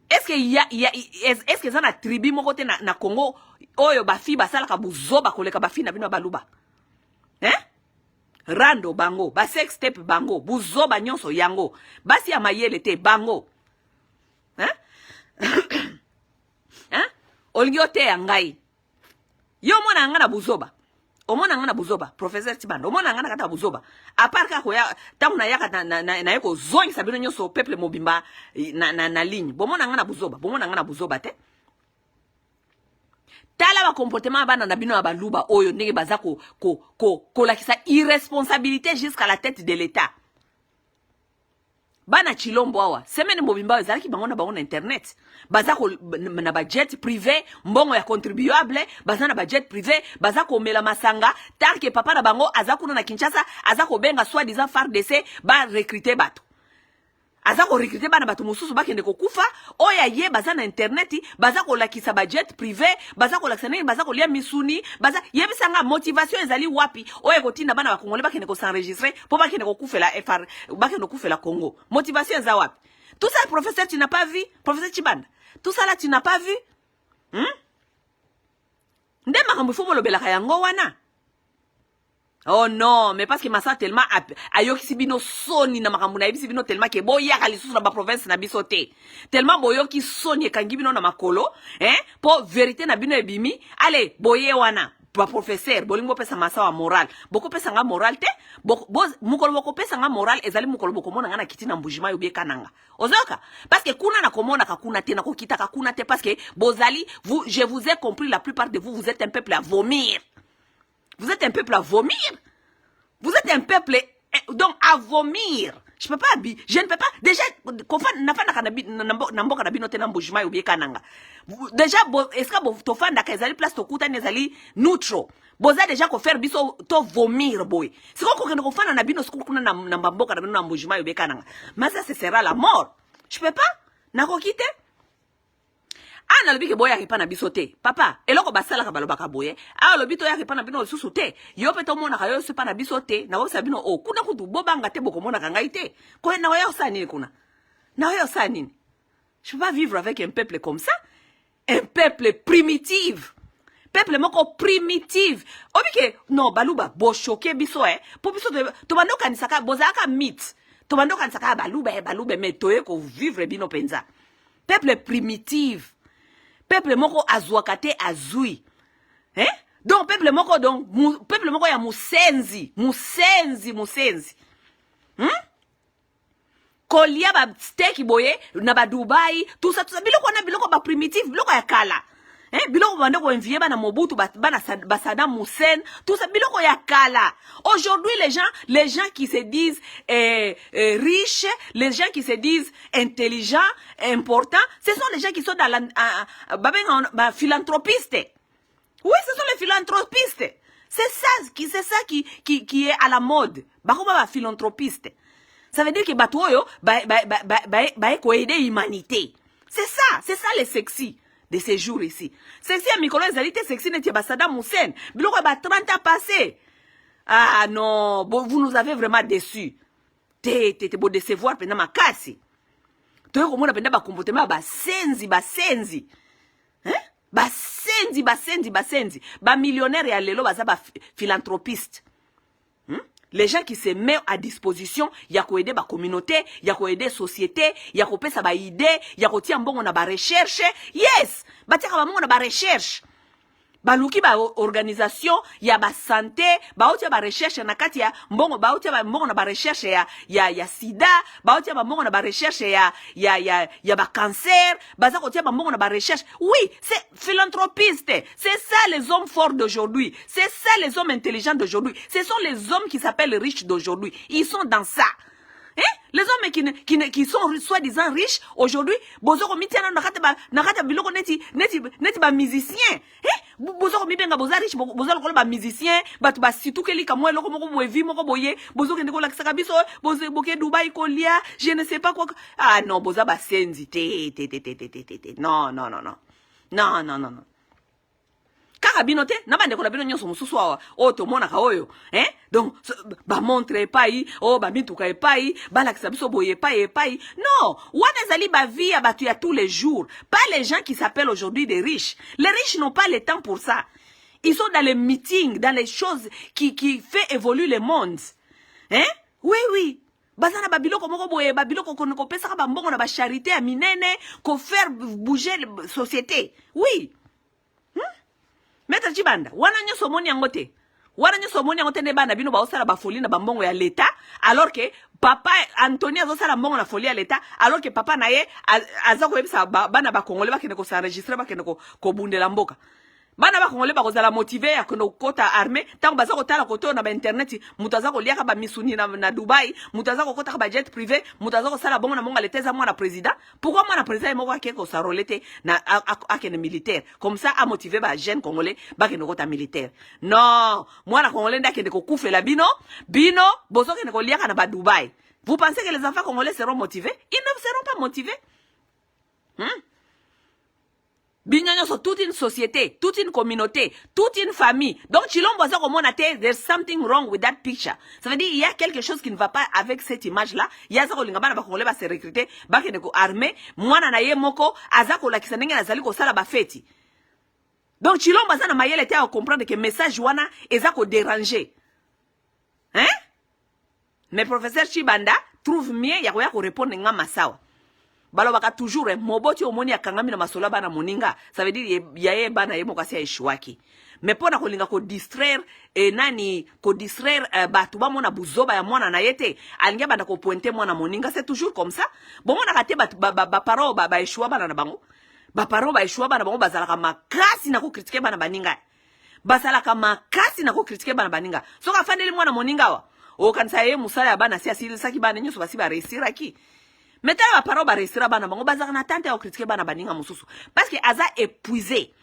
Est-ce que ça na tribu moko te na Congo oyo bafi basala ka buzoba koleka bafina bino baluba? Hein? Rando bango, ba sex step bango, buzoba nyonso yango. Basi ya mayele te bango. Hein? Hein? Olingi ote ya ngai. Yo mona ngana buzoba. Omona ngana buzoba, professeur Tibanda. Omona ngana kata buzoba. Aparka ko ya tamu na yaka na yeko zongi sabino nyonso peuple mobimba na ligne. Bomona ngana buzoba te. Tala ba comportement bana na bino ba luba oyo ndenge baza ko lakisa irresponsabilité jusqu'à la tête de l'État. Bana chilombo awa semaine mobimba ezalaki bango na internet baza ko na budget privé mbongo ya contribuable baza na budget privé baza ko mela masanga tant que papa na bango aza kuna na Kinshasa aza ko benga soi-disant FARDC ba recruter bato aza ko recruter bana bato mususu bakende ko kufa oya ye baza na internet baza ko lakisa budget privé baza ko lakisa nini baza ko lia misuni baza yebisanga motivation ezali wapi oya ko tinda bana bakongole bakende ko s'enregistrer po bakende ko kufela FR bakende ko kufela Congo motivation za wapi tout ça professeur tu n'as pas vu professeur Tibanda tout ça là tu n'as pas vu ndema kambu fumo lobelaka yango wana. Oh non, mais parce que massa tellement ayoki sibino soni na makambu na yebisi bino tellement ke boya kalisusu na ba province na biso te. Tellement boyoki soni kangi bino na makolo, po vérité na bino ebimi, allez, boye wana, ba professeur, bolingo pesa massa wa moral. Boko pesa nga moral te, mukolo boko pesa nga moral ezali mukolo boko mona nga na kiti na mbujima yobie kananga. Ozoka, parce que kuna na komona kakuna te na kokita kakuna te parce que bozali, je vous ai compris, la plupart de vous, vous êtes un peuple à vomir. Vous êtes un peuple à vomir. Vous êtes un peuple donc à vomir. Je peux pas je ne peux pas déjà déjà est-ce que to fanda kazali place to kuta nezali neutro. Boza déjà ko faire biso to vomir boy. C'est quoi ko fanda na bino sikuna na mboka na bino na mbujima yobeka nanga. Mais ça ce sera la mort. Je peux pas nako kite. Ana lobi ke boya ripa na biso te. Papa, eloko basala ka baloba ka boye. A lobi to ya ripa na bino susu te. Yo pe to mona ka yo se pa na biso te. Na wo sabino o kuna kutu bobanga te boko mona ka ngai te. Ko na yo sa nini kuna? Na yo sa nini? Je peux pas vivre avec un peuple comme ça. Un peuple primitif. Peuple moko primitif. Obi ke non baluba bo choquer biso Po biso to bando kanisaka bozaka mythe. To bando kanisaka baluba mais toye ko vivre bino penza. Peuple primitif. Peuple moko azuakate azui. Donc peuple moko ya musenzi. Kolia ba steak boye na ba Dubai, tout ça biloko ba primitif, biloko ya kala. Biloko bande ko envier bana Mobutu bana Saddam Hussein, tout ça biloko ya kala. Aujourd'hui les gens qui se disent riches, les gens qui se disent intelligents, importants, ce sont les gens qui sont dans la philanthropistes. Oui, ce sont les philanthropistes. C'est ça qui est à la mode. Bakoma ba philanthropiste. Ça veut dire que batoyo ko aider l'humanité. C'est ça les sexy de ces jours ici. Sexy à Mikolo Zalité, sexy n'était pas Saddam Hussein. Biloko ba 30 ans passés. Ah non, vous nous avez vraiment déçus. T'es beau décevoir pendant ma casse. Toi comment on appelle ba comportement ba senzi. Basenzi. Ba millionnaire ya lelo baza ba philanthropiste. Les gens qui se mettent à disposition, ya ko aider ba communauté, ya ko aider société, ya ko pesa ba idée, ya ko tia mbongo na ba recherche. Yes, batia ka mbongo na ba recherche. baluki ba organisation ya ba santé baotia ba recherche na kati ya mbongo baotia ba mbongo na ba recherche ya sida baotia ba mbongo na ba recherche ya ba cancer baza kotia ba mbongo na ba recherche. Oui, c'est philanthropiste, c'est ça les hommes forts d'aujourd'hui, c'est ça les hommes intelligents d'aujourd'hui, ce sont les hommes qui s'appellent riches d'aujourd'hui, ils sont dans ça. Hein? Les hommes qui sont soi-disant riches aujourd'hui, bozo komitiana nakata biloko neti ba musicien. Hein? Bozo komibenga boza riche bozo lokolo ba musicien, batu ba situ keli kamwe loko moko boevi moko boye, bozo kende ko lakisa biso, bozo boke Dubai kolia, je ne sais pas quoi. Ah non, boza ba senzi te. Non. Non. Kaka binote na bande ko la bino nyonso mususu awa o to mona ka oyo donc ba montre pai o ba mituka pai ba la kisabiso boye pai. Non, wana zali ba vie ya batu ya tous les jours, pas les gens qui s'appellent aujourd'hui des riches. Les riches n'ont pas le temps pour ça. Ils sont dans les meetings, dans les choses qui fait évoluer le monde. Oui. Bazana babiloko moko boye babiloko ko pesa ba mbongo na ba charité ya minene ko faire bouger la société. Oui. Maître Chibanda, wana nyoso moni yangote. Wana nyoso moni yangote ne bana bino ba osala ba folie na ba mbongo ya l'État, alors que papa Anthony azosala mbongo na folie ya l'État, alors que papa na ye aza ko yebisa bana ba Congolais ba kene ko s'enregistrer ba kene ko bundela mboka. Bana ba Congolais ba kozala motivé ya kono kota armée, tango baza ko tala koto na ba internet, mutaza ko liaka ba misuni na Dubai, mutaza ko kota ba jet privé, mutaza ko sala bongo na mbongo l'État za mwana président. Pourquoi mwana président moko akeko sa rolete na akene militaire? Comme ça a motivé ba jeune Congolais ba kene kota militaire. Non, mwana Congolais nda kene ko kufela bino bozo kene ko liaka na ba Dubai. Vous pensez que les enfants congolais seront motivés? Ils ne seront pas motivés. Bignonyo sont toute une société, toute une communauté, toute une famille. Donc, Chilombo a comme on a dit, there's something wrong with that picture. Ça veut dire, il y a quelque chose qui ne va pas avec cette image-là. Il y a ça, lingaba na bakongole ba se recruter, ba kene ko armée, mwana na ye moko, azako la kisanenge na zali ko sala ba feti. Donc, Chilombo a na mayele te à comprendre que message wana, ezako déranger. Hein? Mais professeur Chibanda trouve mieux, ya ko répondre nga masawa. Balobaka toujours moboti omoni akangami na masola bana moninga, ça veut dire yaye bana ye mokasi ya ishwaki. Mais pona kolinga ko distraire ko distraire batu ba mona buzoba ya mwana na yete alinga banda ko pointer mwana moninga, c'est toujours comme ça. Bon mona kate ba paro ba ishwa bana na bango. Ba paro ba ishwa bana bango bazalaka makasi na ko critiquer bana baninga. Bazalaka makasi na ko critiquer bana baninga. So ka fandeli mwana moninga wa. O kanisa ye musala ya bana si asili saki bana nyoso basi ba réussir ki. Maintenant la parole ba réussir bana bango bazaka na tante ya critiquer bana baninga mususu parce que aza épuisé,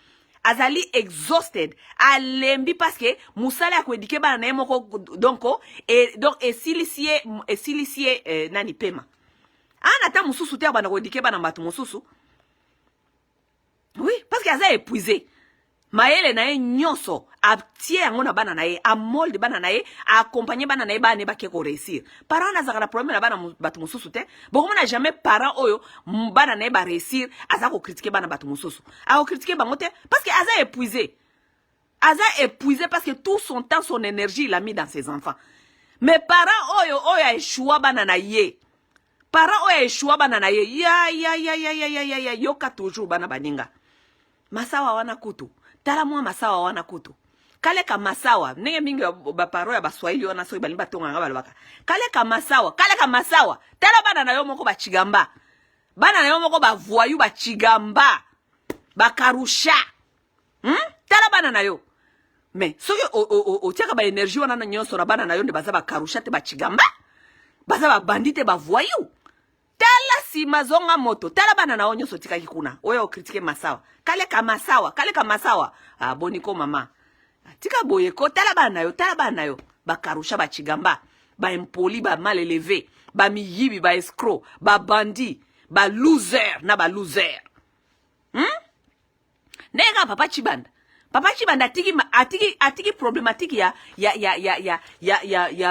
azali exhausted, alembi parce que musala ko éduquer bana na moko donc silicier nani pema ana ta mususu te bana ko éduquer bana matu mususu. Oui, parce que aza épuisé. Maele na ye nyonso abtie yango na bana na ye, a molde bana na ye, a accompagner bana na ye bana ba ke ko réussir. Parents na zaka na problème na bana batu mususu te. Boko na jamais parent oyo bana na ye ba réussir, aza ko critiquer bana batu mususu. A ko critiquer bango te parce que aza épuisé. Aza épuisé parce que tout son temps, son énergie il a mis dans ses enfants. Mais parents oyo a échoué bana na ye. Parents oyo a échoué bana na ye. Ya yoka toujours bana baninga. Masawa wana kutu. Tala mwa masawa wana kutu. Kale ka masawa, nenge mingi ba paro ya baswahili wana so balimba tonga nga balobaka. Kale ka masawa. Tala bana na yo moko ba chigamba. Bana na yo moko ba voyou ba chigamba. Ba karusha. Tala bana na yo. Mais soki o tiaka ba énergie wana na nyonso na bana na yo nde baza ba karusha te ba chigamba. Baza ba bandite ba voyou. Tala si mazonga moto. Tala bana na onyo sotika kikuna. Oyo kritike masawa. Kale ka masawa. Ah, boniko mama. Tika boye ko. Tala bana yo. Ba karusha ba chigamba. Ba impoli, ba mal élevé. Ba miyibi, ba escroc. Ba bandi. Ba loser. Na ba loser. Nega papa Chibanda. Papa Chibanda atiki problématique ya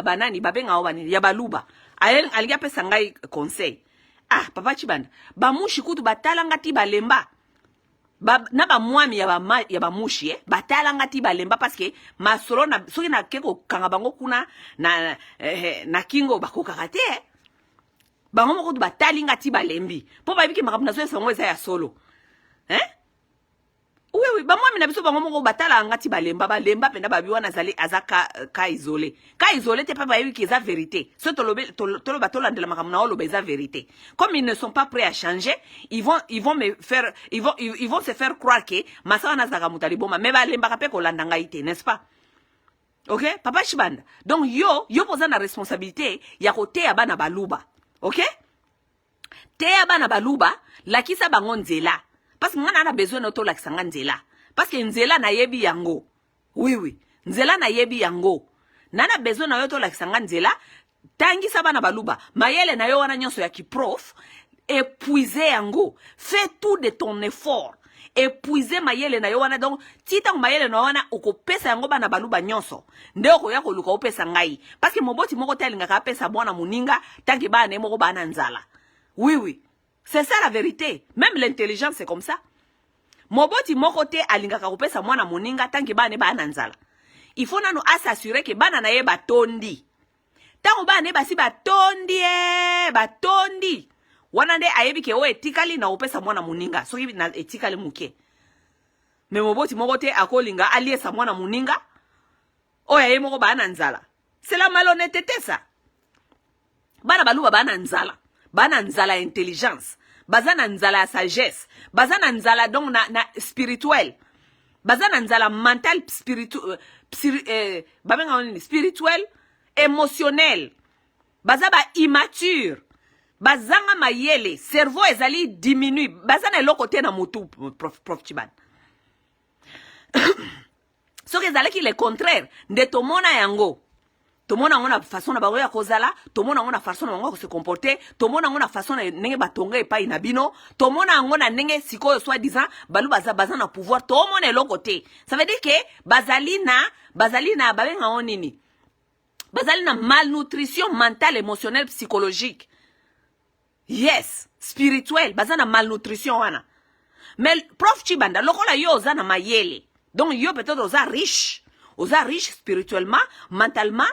banani. Babenga obani. Ya baluba. Aliga pesa ngai conseil. Ah, papa Chibanda, ba mushi kutu batalanga ti balemba. Na ba mwami ya ba mushi batalanga ti balemba parce que masolo na soki na keko kanga bango kuna na kingo bakoka kate. Bango moko batalinga ti balembi. Po ba biki makamna so sango eza ya solo. Oui, oui, bah moi, mina biso bango moko batala angati balemba penda babiwa nazali azaka ka isolé. Ka isolé te pas bayebi ki eza vérité. Ce toloba tolandela makambo na oloba eza vérité. Comme ils ne sont pas prêts à changer, ils vont se faire croire que masaka nazaka mutali boma mais balemba ka pe ko landanga ite, n'est-ce pas? OK? Papa Chibanda. Donc yo posa na responsabilité ya ko te bana baluba. OK? Te bana baluba lakisa bango nzela. Parce que moi, on a besoin de tout l'accent nzela. Parce que nzela na yebi yango. Oui, oui. Nzela na yebi yango. Nana besoin de tout l'accent nzela. Tangi sabana baluba. Mayele na yo wana nyonso ya ki prof. Épuiser yango. Fais tout de ton effort. Épuiser mayele na yo wana. Donc, tita mayele na wana ukopesa yango bana baluba nyonso. Ndeo ko yako luka opesa ngai. Parce que moboti moko telinga ka pesa mwana muninga. Tangi ba ne moko bana nzala. Oui, oui. C'est ça la vérité. Même l'intelligence, c'est comme ça. Moboti mokote alingaka kopesa mwana moninga tanki bane ba nanzala. Il faut nanu s'assurer que bana na ye batondi. Tango bane basi batondi batondi. Wana nde ayebi ke o etikali na opesa mwana moninga. So na etikali muke. Me moboti mokote akolinga aliesa mwana moninga. Oya ye moko ba nanzala. C'est la malhonnêteté ça. Bana baluba ba nanzala. Bana nzala intelligence, bazana nzala sagesse, bazana nzala donc na spirituel, bazana nzala mental spirituel, spirituel, émotionnel, bazaba immature, bazanga mayele, cerveau ezali diminue, bazana lokote na mutu prof Chiban. So que ezali ki le contraire, de tomona yango. Tomona ngona façon na bango ya kozala, tomona ngona façon na bango se comporter, tomona ngona façon na nenge batonga epai na bino, tomona ngona nenge sikoyo soit disant balu baza na pouvoir, tomona lokote. Ça veut dire que bazali na babenga onini. Bazali na malnutrition mentale, émotionnelle, psychologique. Yes, spirituelle, bazana malnutrition wana. Mais prof Chibanda lokola yo ozana mayele. Donc yo peut-être oza riche spirituellement, mentalement,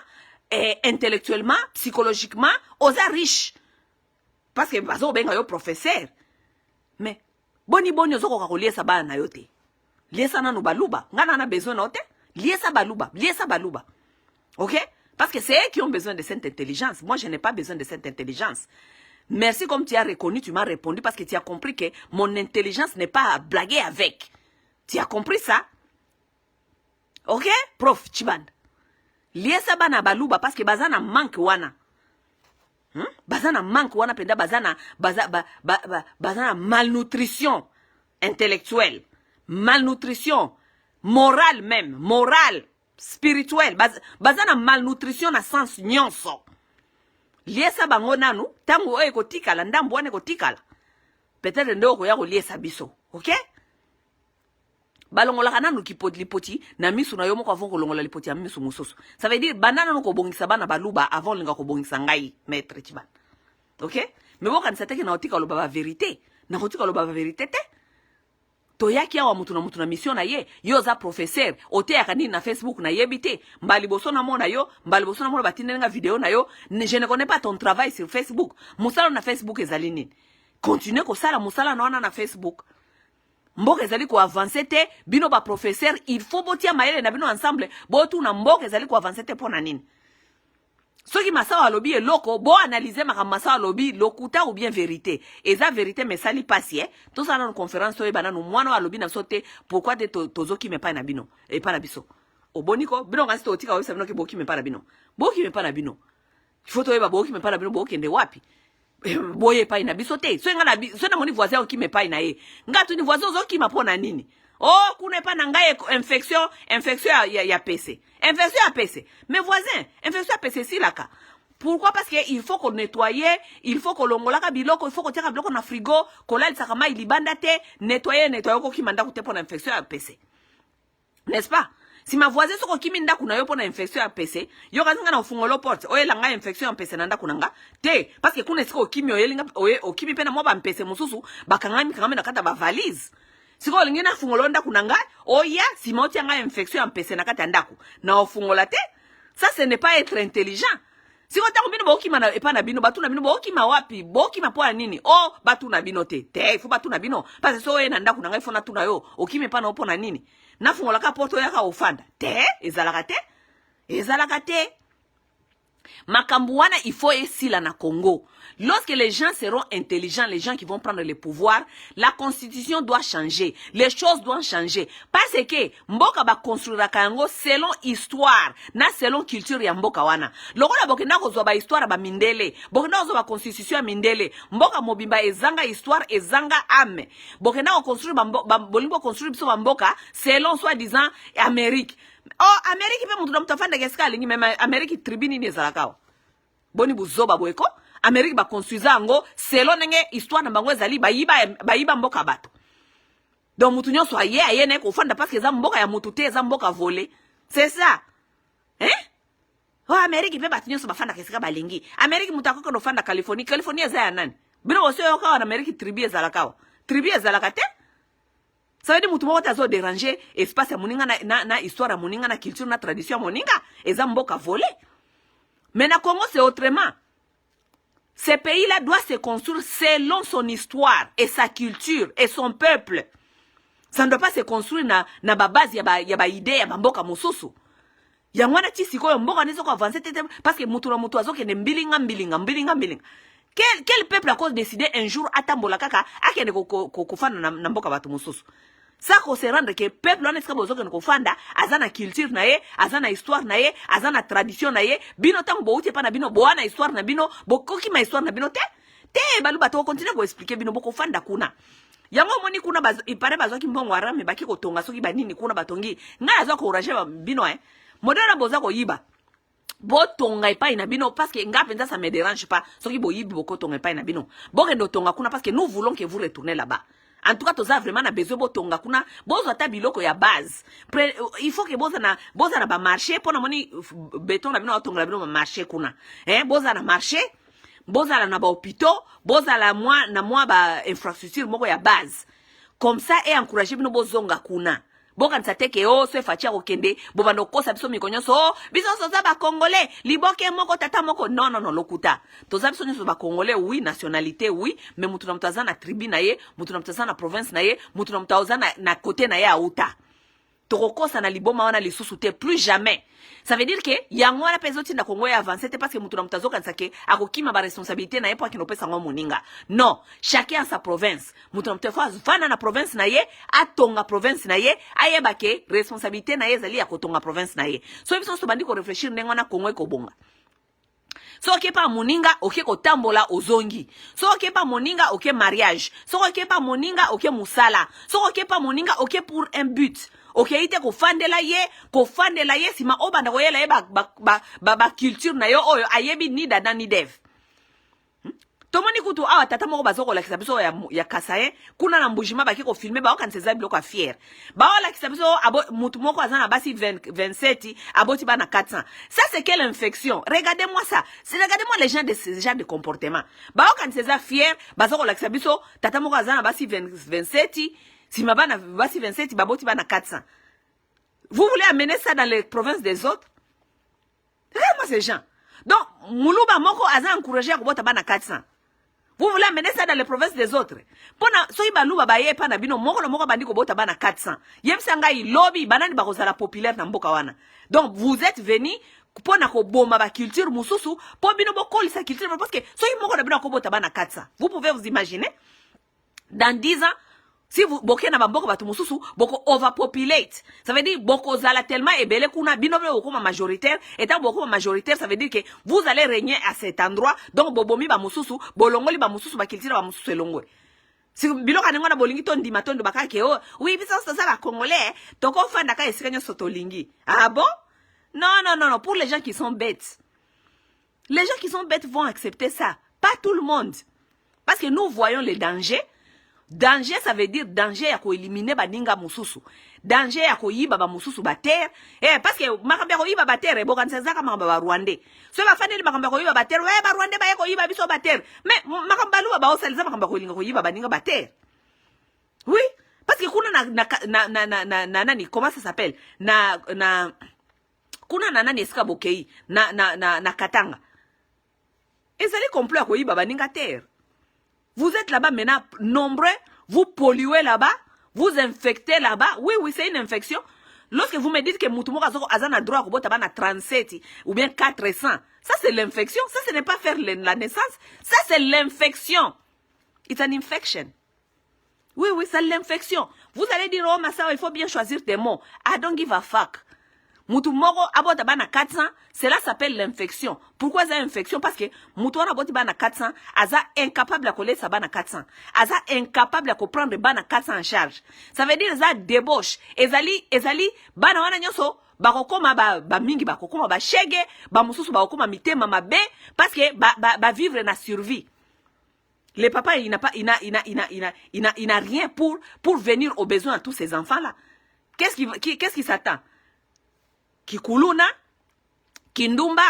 intellectuellement, psychologiquement, oza riche. Parce que bazo benga yo professeur. Mais boni ozoko ka liesa bana na yote. Liesa nanu baluba, ngana na besoin note, liesa baluba. OK? Parce que c'est eux qui ont besoin de cette intelligence. Moi, je n'ai pas besoin de cette intelligence. Merci comme tu as reconnu, tu m'as répondu parce que tu as compris que mon intelligence n'est pas à blaguer avec. Tu as compris ça? OK? Prof Chiban. Liesa bana baluba parce que bazana manque wana. Bazana manque wana penda bazana malnutrition intellectuelle, malnutrition morale même, morale, spirituelle, bazana malnutrition na sens nyonso. Liesa bango nanu tango oyo kotikala ndambo wane kotikala. Peut-être ndoko ya ko liesa biso. OK? Balongola kana no lipoti na misu na yo moko avant kolongola lipoti ya misu mususu. Ça veut dire banana no ko bongisa bana baluba avant linga ko bongisa ngai maître Chiban. OK? Mais boka nsateke na otika loba ba vérité. Na otika loba ba vérité te. Toyaki awa mutu na mission na ye. Yo za professeur, ote ya kanini na Facebook na yebite. Mbali boso na mona yo, mbali boso na mona batinde nga vidéo na yo. Je ne connais pas ton travail sur Facebook. Musala na Facebook ezali nini? Continue ko sala musala na wana na Facebook. Mboka ezali ko avancer te, bino ba professeur, il faut botia mayele na bino ensemble, botu na mboka ezali ko avancer te pona nini. Soki masawa lobi e loko, bo analyser maka masawa lobi lokuta ou bien vérité. Eza vérité mais sali pasi tout ça dans une conférence so e bananu mwana wa lobi na sote pourquoi de tozoki me pa na bino e pa na biso. Oboniko, bino ngasi to tika wesa bino ke boki me pa na bino. Boki me pa na bino. Il faut to e ba boki me pa na bino boki ende wapi? Boye pa ina biso te. So ngana so na moni voisin ki me pa ina ye. Ngatu ni voisin zo ki mapona nini? Oh, kuna pa na ngai infection ya PC. Infection ya PC. Mes voisins, infection ya PC si laka. Pourquoi? Parce que il faut qu'on nettoyer, il faut qu'on longola ka biloko, il faut qu'on tira biloko na frigo, qu'on la sakama ilibanda te, nettoyer ko ki manda ko te pona infection ya PC. N'est-ce pas? Si ma voisine soko kimi nda kuna yo pona infection ya PC, yo kazinga na ufungolo porte, oye langa infection ya PC nanda kunanga, te, parce que kuna siko kimi oyelinga, oye okimi pena mo ba mpese mususu, bakangami na kata ba valise. Siko lingina fungolo nda kunanga, oya, si mauti anga infection ya mpese na kata ndaku, na ufungola te, ça ce n'est pas être intelligent. Si wata bino bokima na epa na bino batu na bino bokima wapi bokima po nini oh batu na bino te ifo batu na bino parce que so na ndaku na ngai fo na tuna yo okime pa na opo na nini na fungola ka porto yaka ofanda te ezalaka te makambo wana il faut esila na Congo. Lorsque les gens seront intelligents, les gens qui vont prendre le pouvoir, la constitution doit changer, les choses doivent changer. Parce que mboka ba construira kango selon histoire, na selon culture ya mboka wana. Lokola bokenda kozwa ba histoire ba mindele, bokenda kozwa ba constitution ya mindele, mboka mobimba ezanga histoire, ezanga ame. Bokenda ko construire ba bolingo construire biso ba mboka selon soi-disant Amérique. Oh, Amérique pe mutu na mutafanda keska lingi mema Amérique tribuni ni ezalaka. Boni buzoba boyeko. Amérique ba construisa ngo selon nenge histoire na bango ezali bayiba mboka bato. Donc mutu nyonso aye ne ko fanda parce que za mboka ya mutu te za mboka volé. C'est ça. Hein? Oh Amérique pe bato nyonso bafanda kesika balingi. Amérique mutu akoko no fanda Californie eza ya nani? Bino oso yo ka na Amérique tribu ezalaka. Tribu ezalaka te? Ça veut dire mutu moko tazo déranger espace ya moninga na histoire ya moninga na culture na tradition ya moninga eza mboka volé. Mais na Congo c'est autrement. Ce pays-là doit se construire selon son histoire et sa culture et son peuple. Ça ne doit pas se construire na base ya ba idée ya mboka mosusu. Ya mwana ti siko mboka nezo ko avancer parce que mutu na mutu azo ke mbilinga. Quel peuple a cause décider un jour atambola kaka akende ko fana na mboka batu mosusu. Ça ko se rendre que peuple on eska bozo ko fanda azana culture na ye, azana histoire na ye, azana tradition na ye, bino tango bo uti pa na bino boana histoire na bino, bokoki ma histoire na bino te balu bato continue ko expliquer bino boko fanda kuna. Yango moni kuna ipare bazo ki mbongo arame baki ko tonga soki banini kuna batongi. Nga azo ko orange bino modela boza ko yiba. Bo tonga epai na bino parce que nga penza ça me dérange pas soki bo yibi boko tonga epai na bino. Bokendo tonga kuna parce que nous voulons que vous retournez là-bas. En tout cas, tu as vraiment besoin de tonga kuna, boza ta biloko ya base. Il faut que boza na ba marché pour na moni béton na bino tonga na bino marché kuna. Boza na marché, boza na ba hôpitaux, boza la moi ba infrastructure moko ya base. Comme ça et encourager bino bozonga kuna. Boka nsateke se fatia okende bobando kosa biso mikonyo so biso soza ba congolais liboke moko tata moko non lokuta toza biso nyoso ba congolais oui nationalité oui mais mutu na mutaza na tribu na ye mutu na mutaza na province na ye mutu na mutaza na côté na ye auta tokokosa na liboma wana lisusu te plus jamais. Ça veut dire que yango wana pezoti na Congo ya avancer parce que mutu na mutazo kansake akokima ba responsabilité na ye pour kinopesa ngo moninga. Non, chacun a sa province. Mutu na mutafa vana na province na ye, atonga province na ye, ayeba ke responsabilité na ye zali ya kotonga province na ye. So biso so bandi ko réfléchir ndengo na Congo ko bonga. So oke pa moninga oke kotambola ozongi. So oke pa moninga oke mariage. So oke pa moninga oke musala. So oke pa moninga oke pour un but. Ok, ite kofandela ye sima obanda koyela ye ba culture na yo oyo ayebi ni dada ni dev. Tomoni kutu awa tata moko bazoko la kisabiso ya kasaye kuna na mbujima baki ko filmer ba okanseza biloko a fier. Ba la kisabiso abo mutu moko azana basi 27 aboti ba na 400. Ça c'est quelle infection? Regardez-moi ça. Regardez-moi les gens de ce genre de comportement. Ba okanseza fier bazoko la kisabiso tata moko azana basi 27 si ma bana basi 27 baboti bana 400. Vous voulez amener ça dans les provinces des autres? Regardez-moi ces gens. Donc, Moulouba Moko a encouragé à bota bana 400. Vous voulez amener ça dans les provinces des autres? Pona soiba luba baye pa na bino moko bandi ko bota bana 400. Yem sanga i lobby banani ba kozala populaire na mboka wana. Donc, vous êtes venus pona ko bomba ba culture mususu po bino bokoli sa culture parce que soyi moko na bino ko bota bana 400. Vous pouvez vous imaginer? Dans 10 ans, si vous bokeh na bamboko batu mususu, boko overpopulate. Ça veut dire boko zala tellement ebele kuna binobe okoma majoritaire. Étant boko majoritaire, ça veut dire que vous allez régner à cet endroit. Donc bobomi ba mususu, bolongoli ba mususu ba kiltira ba mususu elongwe. Si bilo kanengo na bolingi tondi matondo bakake oh, oui biso ça ba congolais, toko fanda ka esika nyo sotolingi. Ah bon? Non, pour les gens qui sont bêtes. Les gens qui sont bêtes vont accepter ça. Pas tout le monde. Parce que nous voyons les dangers. Danger, ça veut dire danger ya ko éliminer baninga mususu. Danger ya ko yiba ba mususu ba terre. Parce que makambe ko yiba ba terre, bokanza kama ba Rwandais. So ba fandeli makambe ko yiba ba terre, ba Rwandais ba ko yiba biso ba terre. Mais makambe luba ba osaliza makambe ko linga ko yiba baninga ba terre. Oui, parce que kuna na nani, comment ça s'appelle? Kuna na nani eska bokei na Katanga. Et ça les complot à quoi baninga terre. Vous êtes là-bas maintenant nombreux, vous polluez là-bas, vous infectez là-bas. Oui, oui, c'est une infection. Lorsque vous me dites que Moutoumou Azan a droit à 37 ou bien 400, ça c'est l'infection. Ça, ce n'est pas faire la naissance. Ça, c'est l'infection. It's an infection. Oui, oui, c'est l'infection. Vous allez dire, oh, ma soeur, il faut bien choisir tes mots. I don't give a fuck. Moutoumoro abotaba 400, cela s'appelle l'infection. Pourquoi c'est infection? Parce que Moutoumoro abotaba 400, aza incapable à coller sa bana 400. Aza incapable à prendre bana 400 en charge. Ça veut dire ça débauche. Ezali, bana wana nyoso, bakokoma ba mingi bakokoma ba shege, ba mususu bakokoma mitema mabe, parce que ba vivre na survie. Le papa, il n'a rien pour venir aux besoins de tous ces enfants-là. Qu'est-ce qui s'attend? Kikuluna, Kindumba,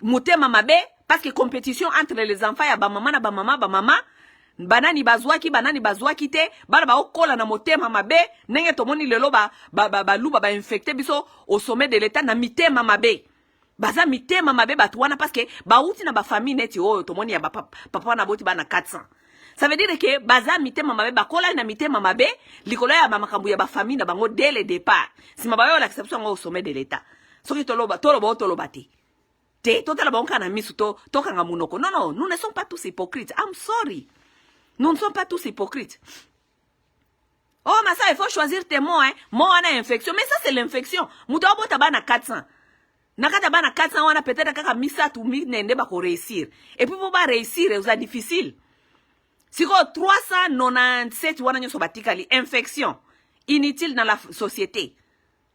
Mutema Mabe, parce que compétition entre les enfants, ya ba mama, banani bazwaki te, ba okola na Mutema Mabe, nenge tomoni lelo ba infecté biso au sommet de l'état na Mitema Mabe. Baza Mitema Mabe batouana parce que ba outi na ba famille neti oh tomoni ya papa na boti ba na 400. Ça veut dire que baza mitema mabe bakola na mitema mabe likolo ya makambu ya ba famille na bango dès le départ. Si mabayo l'acceptation au sommet de l'état. Soki toloba te. Te totala banka na misu to kanga munoko. Non non, nous ne sommes pas tous hypocrites. I'm sorry. Nous ne sommes pas tous hypocrites. Oh mais ça il faut choisir tes mots hein. Moi on a infection, mais ça c'est l'infection. Muto bota ba na 400. Nakata ba na 400 wana peut-être kaka misa tu mi nende ba ko réussir. Et puis pour ba réussir, c'est difficile. Si 397 wana nyoso batikali infection inutile dans la société.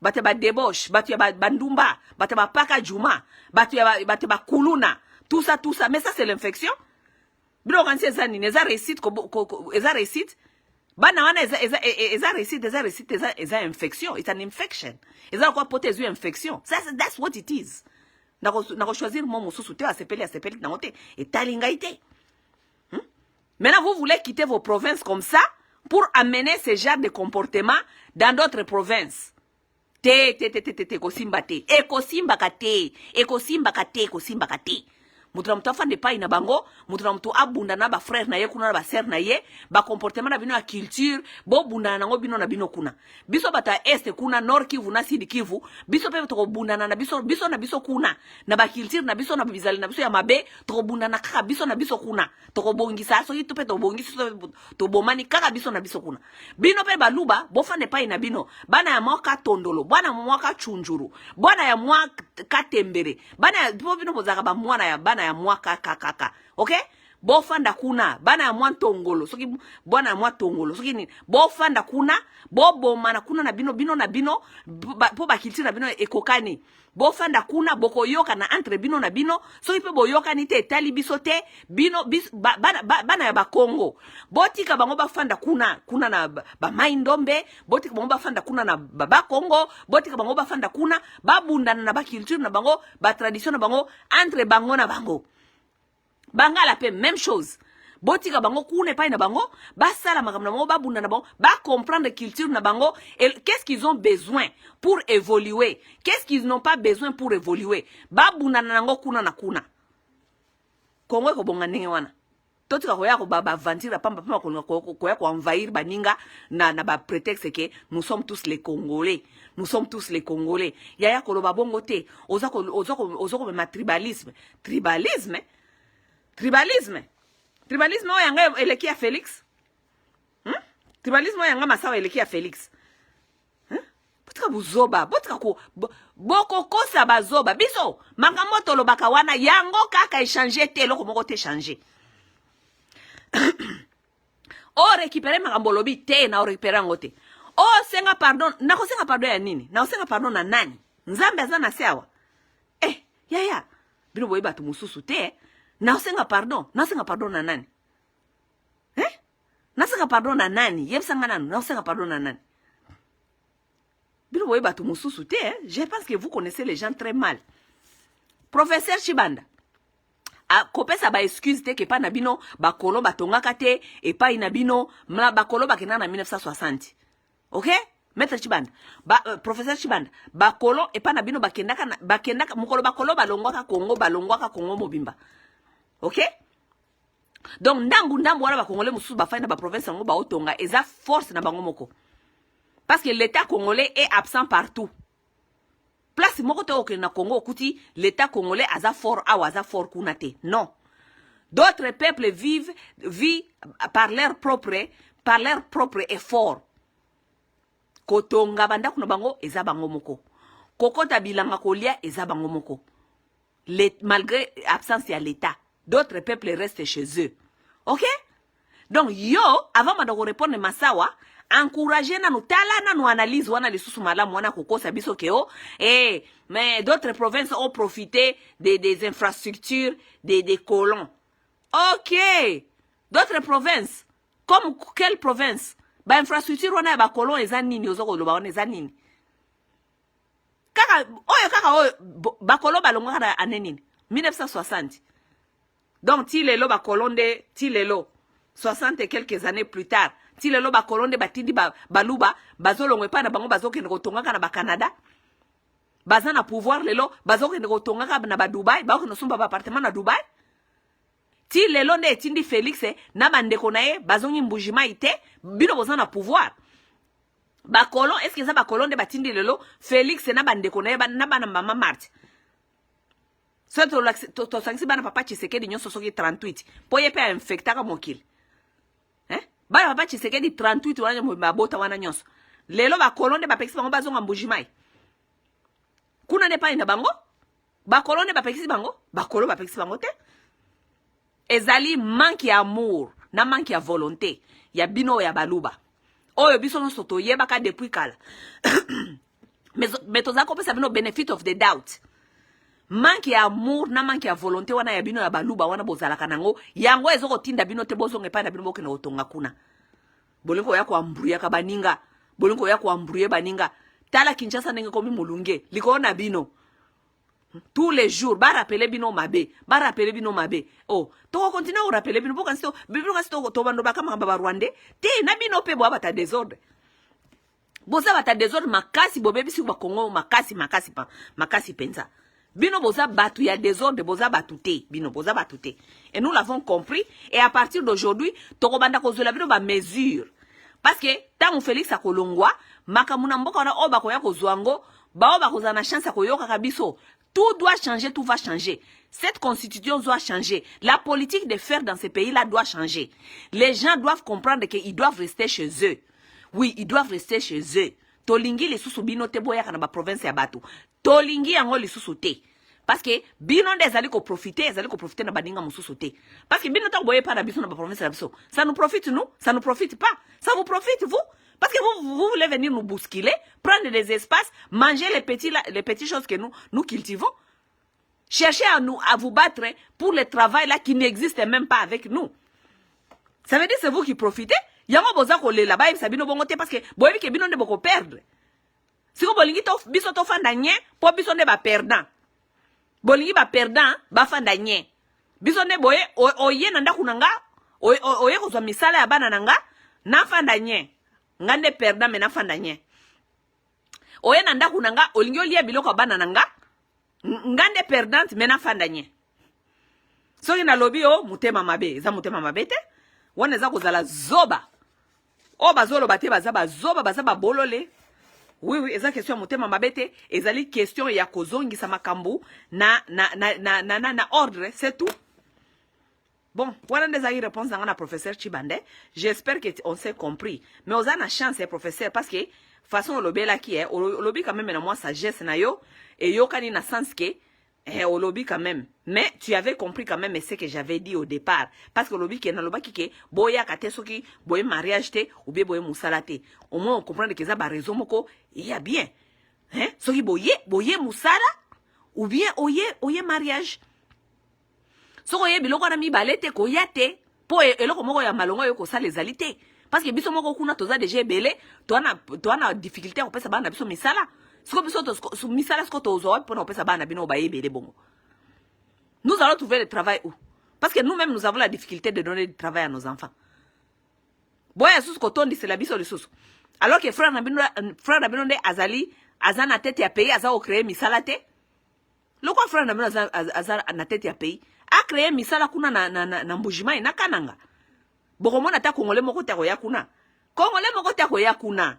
Bate ba débauche, bate ba bandumba, bate ba paka juma, bate ba kuluna, tout ça, mais ça c'est l'infection. Bilo kansi ezani neza réussite eza réussite. Bana wana eza réussite, eza infection, it's an infection. Eza quoi potezu infection. That's what it is. Nako choisir mon mususu te asepeli na ngote et talingaite. Maintenant, vous voulez quitter vos provinces comme ça pour amener ce genre de comportement dans d'autres provinces. Ekosimba kate. Mutra mtu afande pa ina bango, mutra mtu abunda na ba frère na ye kuna na ba sœur na ye, ba comportement na bino ya culture, bo bunda na ngo bino na bino kuna. Biso bata est kuna nord Kivu na sud Kivu, biso pe to bunda na biso na biso kuna, na ba culture na biso na bizali na biso ya mabe, to bunda na kaka biso na biso kuna. To bongisa so yitu pe to bongisa to bomani kaka biso na biso kuna. Bino pe baluba, bo fande pa ina bino, bana ya mwaka tondolo, bana mwaka chunjuru, bana ya mwaka tembere, bana ya bino bozaka ba mwana ya bana ya mwaka kakaka. Okay? Bofanda kuna bana ya mwa tongolo soki bwana ya mwa tongolo soki ni bofanda kuna bobomana kuna na bino na bino po bakilti na bino ekokani bofanda kuna bokoyoka na entre bino na bino soki pe boyoka ni te etali biso te bino bana ya bakongo botika bango bafanda kuna na ba maindombe botika bango bafanda kuna na baba kongo botika bango bafanda kuna babundana na bakilti na bango ba tradition na bango entre bango na bango. Bangala pe même chose. Botika bango kune pa na bango, basala makamna bango babunda na bango, ba comprendre culture na bango et qu'est-ce qu'ils ont besoin pour évoluer, qu'est-ce qu'ils n'ont pas besoin pour évoluer. Babunda na nango kuna na kuna. Kongo ko bonga ndenge wana. Totika ko ya ko baba vantira pamba ko ya ko envahir baninga na ba prétexte que nous sommes tous les Congolais. Nous sommes tous les Congolais. Yaya ko loba bongo te, ozako ma tribalisme. Tribalisme oyanga eleki ya Félix. Tribalisme oyanga masawa eleki ya Félix. Botika buzoba, botika ko boko kosa bazoba. Biso mangamoto lobaka wana yango kaka échanger te loko moko te changer. O récupérer makambo lobi te na o récupérer ngote. O senga pardon, na ko senga pardon ya nini? Na o senga pardon na nani? Nzambe azana sewa. Yaya. Bino boyeba tu mususu te. Nasenga pardon na nani? Nasenga pardon na nani? Yebsanga nani? Nasenga pardon na nani? Bino boye batu mususu te, je pense que vous connaissez les gens très mal. Professeur Chibanda. A kopesa ba excuse te ke pa na bino ba kolo ba tongaka te et pa ina bino mla ba kolo ba kena na 1960. OK? Maître Chibanda, professeur Chibanda, bakolo et pas nabino bakendaka mukolo bakolo balongwaka Congo mobimba. OK? Donc ndambu wana bakongolais mususu bafai na ba province ngo ba otonga eza force na bango moko. Parce que l'état congolais est absent partout. Place moko te okena Congo okuti l'état congolais aza fort aza fort kunate. Non. D'autres peuples vivent par leur propre effort. Kotonga banda kuna bango eza bango moko. Kokota bilanga kolia eza bango moko. Malgré l'absence de l'État, d'autres peuples restent chez eux. OK? Donc yo, avant de répondre Massawa, encourager na nous tala na nous analyse wana lisusu malamu wana kokosa biso keo mais d'autres provinces ont profité des infrastructures des colons. OK. D'autres provinces comme quelle province? Ba infrastructure wana ba colon eza nini ozoko loba wana eza nini? Kaka ba colon balonga na anenini 1960. Donc tilelo ba colon de tilelo 60 et quelques années plus tard. Tilelo ba colon de batindi baluba bazolongwe pa na bango bazokende kotonga na ba Canada. Baza na pouvoir lelo bazokende kotonga na ba Dubai, ba ko sumba ba appartement na Dubai. Ti lelo nde etindi Félix na bandeko na ye bazongi mbujima ite bino boza na pouvoir. Ba colon est-ce que ça ba colon de batindi lelo Félix na bandeko na ye na bana mama Marthe. So to sangisi bana papa Tshisekedi nyonso soki 38 po ye pe infecta ka mokili. Bana papa Tshisekedi 38 wana mabota wana nyonso. Lelo ba colon de ba pekisi bango bazonga mbujima. Kuna ne pa ina bango? Ba colon de ba pekisi bango? Ba colon ba pekisi bango te? Ezali manque d'amour, na manque de volonté. Ya bino ya baluba. Oyo biso no soto yebaka depuis kala. Mais tozako pesa bino benefit of the doubt. Manque d'amour, na manque de volonté wana ya bino ya baluba wana bozalaka nango. Yango ezoko tinda bino te bozonge pa na bino boke na otonga kuna. Bolingo ya ko ambruya ka baninga. Bolingo ya ko ambruye baninga. Tala Kinshasa ndenge komi mulunge. Liko na bino. Tous les jours, ba rappeler bino mabe. Oh, to continue à rappeler bino parce que to bando ba kama ba Rwandais, te na bino pe bo bata désordre. Boza bata désordre makasi bobebi si ba Congo makasi penza. Bino boza batu ya désordre, boza batute, bino boza batute. Et nous l'avons compris et à partir d'aujourd'hui, to banda ko zola bino ba mesure. Parce que tant Félix akolongwa, makamuna mboka na oba ko ya ko zwango, ba oba ko na chance ko yoka kabiso. Tout doit changer, tout va changer. Cette constitution doit changer. La politique de faire dans ces pays-là doit changer. Les gens doivent comprendre qu'ils doivent rester chez eux. Oui, ils doivent rester chez eux. Tolingi les sous bino te boya kana ba province ya batu. Tolingi yango les sous te. Parce que bino des allez ko profiter na baninga mususu te. Parce que bino ta boye pas na biso na ba province ya biso. Ça nous profite nous, ça nous profite pas. Ça vous profite vous? Parce que vous voulez venir nous bousculer, prendre des espaces, manger les petites choses que nous cultivons. Chercher à vous battre pour le travail là qui n'existe même pas avec nous. Ça veut dire que c'est vous qui profitez. Yango boza ko le là-bas, sabino bongote parce que boyebi ke bino ne boko perdre. Si ko bolingi to biso to fanda nye, po biso ne ba perdant. Bolingi ba perdant, ba fanda nye. Biso ne boye oye nanda kunanga, oye ko zo misala ya bana nanga, na fanda nye. Ngande perda mena fanda nye. Oye nanda kunanga olingi olia biloko bana nanga. Ngande perdante mena fanda nye. Soki na lobi o mutema mabe, za mutema mabe te. Wana za kozala zoba. O bazolo bate bazaba zoba bazaba bolole. Oui, eza question mutema mabe te, ezali question ya kozongisa makambu na ordre, c'est tout. Bon, voilà des réponses à la professeur Chibanda. J'espère qu'on s'est compris. Mais on a la chance, professeur, parce que façon au lobby là qui est, au lobby quand même na moi sagesse na yo et yo kani na sens que au lobby quand même. Mais tu avais compris quand même ce que j'avais dit au départ, parce que au lobby qui na loba qui ke boya kate soki boye mariage te ou bien boye musala te. Au moins on comprend que ça ba raison moko il y a bien. Hein? Soki boye musala ou bien oye mariage. Soko ye biloko na mibale te ko yate po eloko moko ya malongo yo ko sala ezali te parce que biso moko kuna toza déjà belé to ana difficulté ko pesa bana biso misala siko biso to misala siko to zo po na pesa bana bino ba yebele bongo. Nous allons trouver le travail où? Parce que nous-mêmes nous avons la difficulté de donner du travail à nos enfants. boya susu kotondisela biso lisusu alors que frère na bino nde azali aza na tete ya pays aza ocréer misala te lokwa frère na bino aza na tete ya pays acréer misala kuna na mbujimai na kananga bokomona ta congolais moko te akoya kuna congolais moko te akoya kuna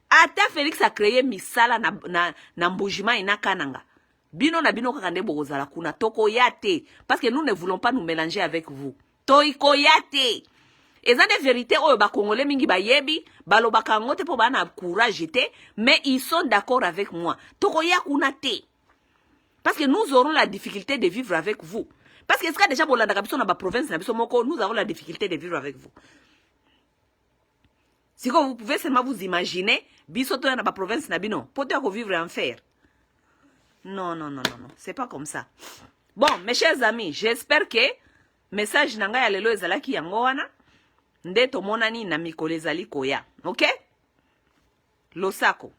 ata Félix a créé misala na mbujimai na kananga bino na bino kaka nde bokozala kuna tokoya te parce que nous ne voulons pas nous mélanger avec vous toikoya te eza des vérités oyo bakongolais mingi bayebi balobaka yango te mpo baa na courage te mais ils sont d'accord avec moi tokoya kuna te parce que nous aurons la difficulté de vivre avec vous parce que esika déjà bolandaka biso na baprovince na biso moko nous avons la difficulté de vivre avec vous si vous pouvez seulement vous imaginer biso toya na baprovince na bino po toya kovivre en fer. Non, c'est pas comme ça. Bon, mes chers amis, j'espère que message nanga ya lelo ezalaki yango wana nde tomonani na mikolo ezali koya. OK? Losako.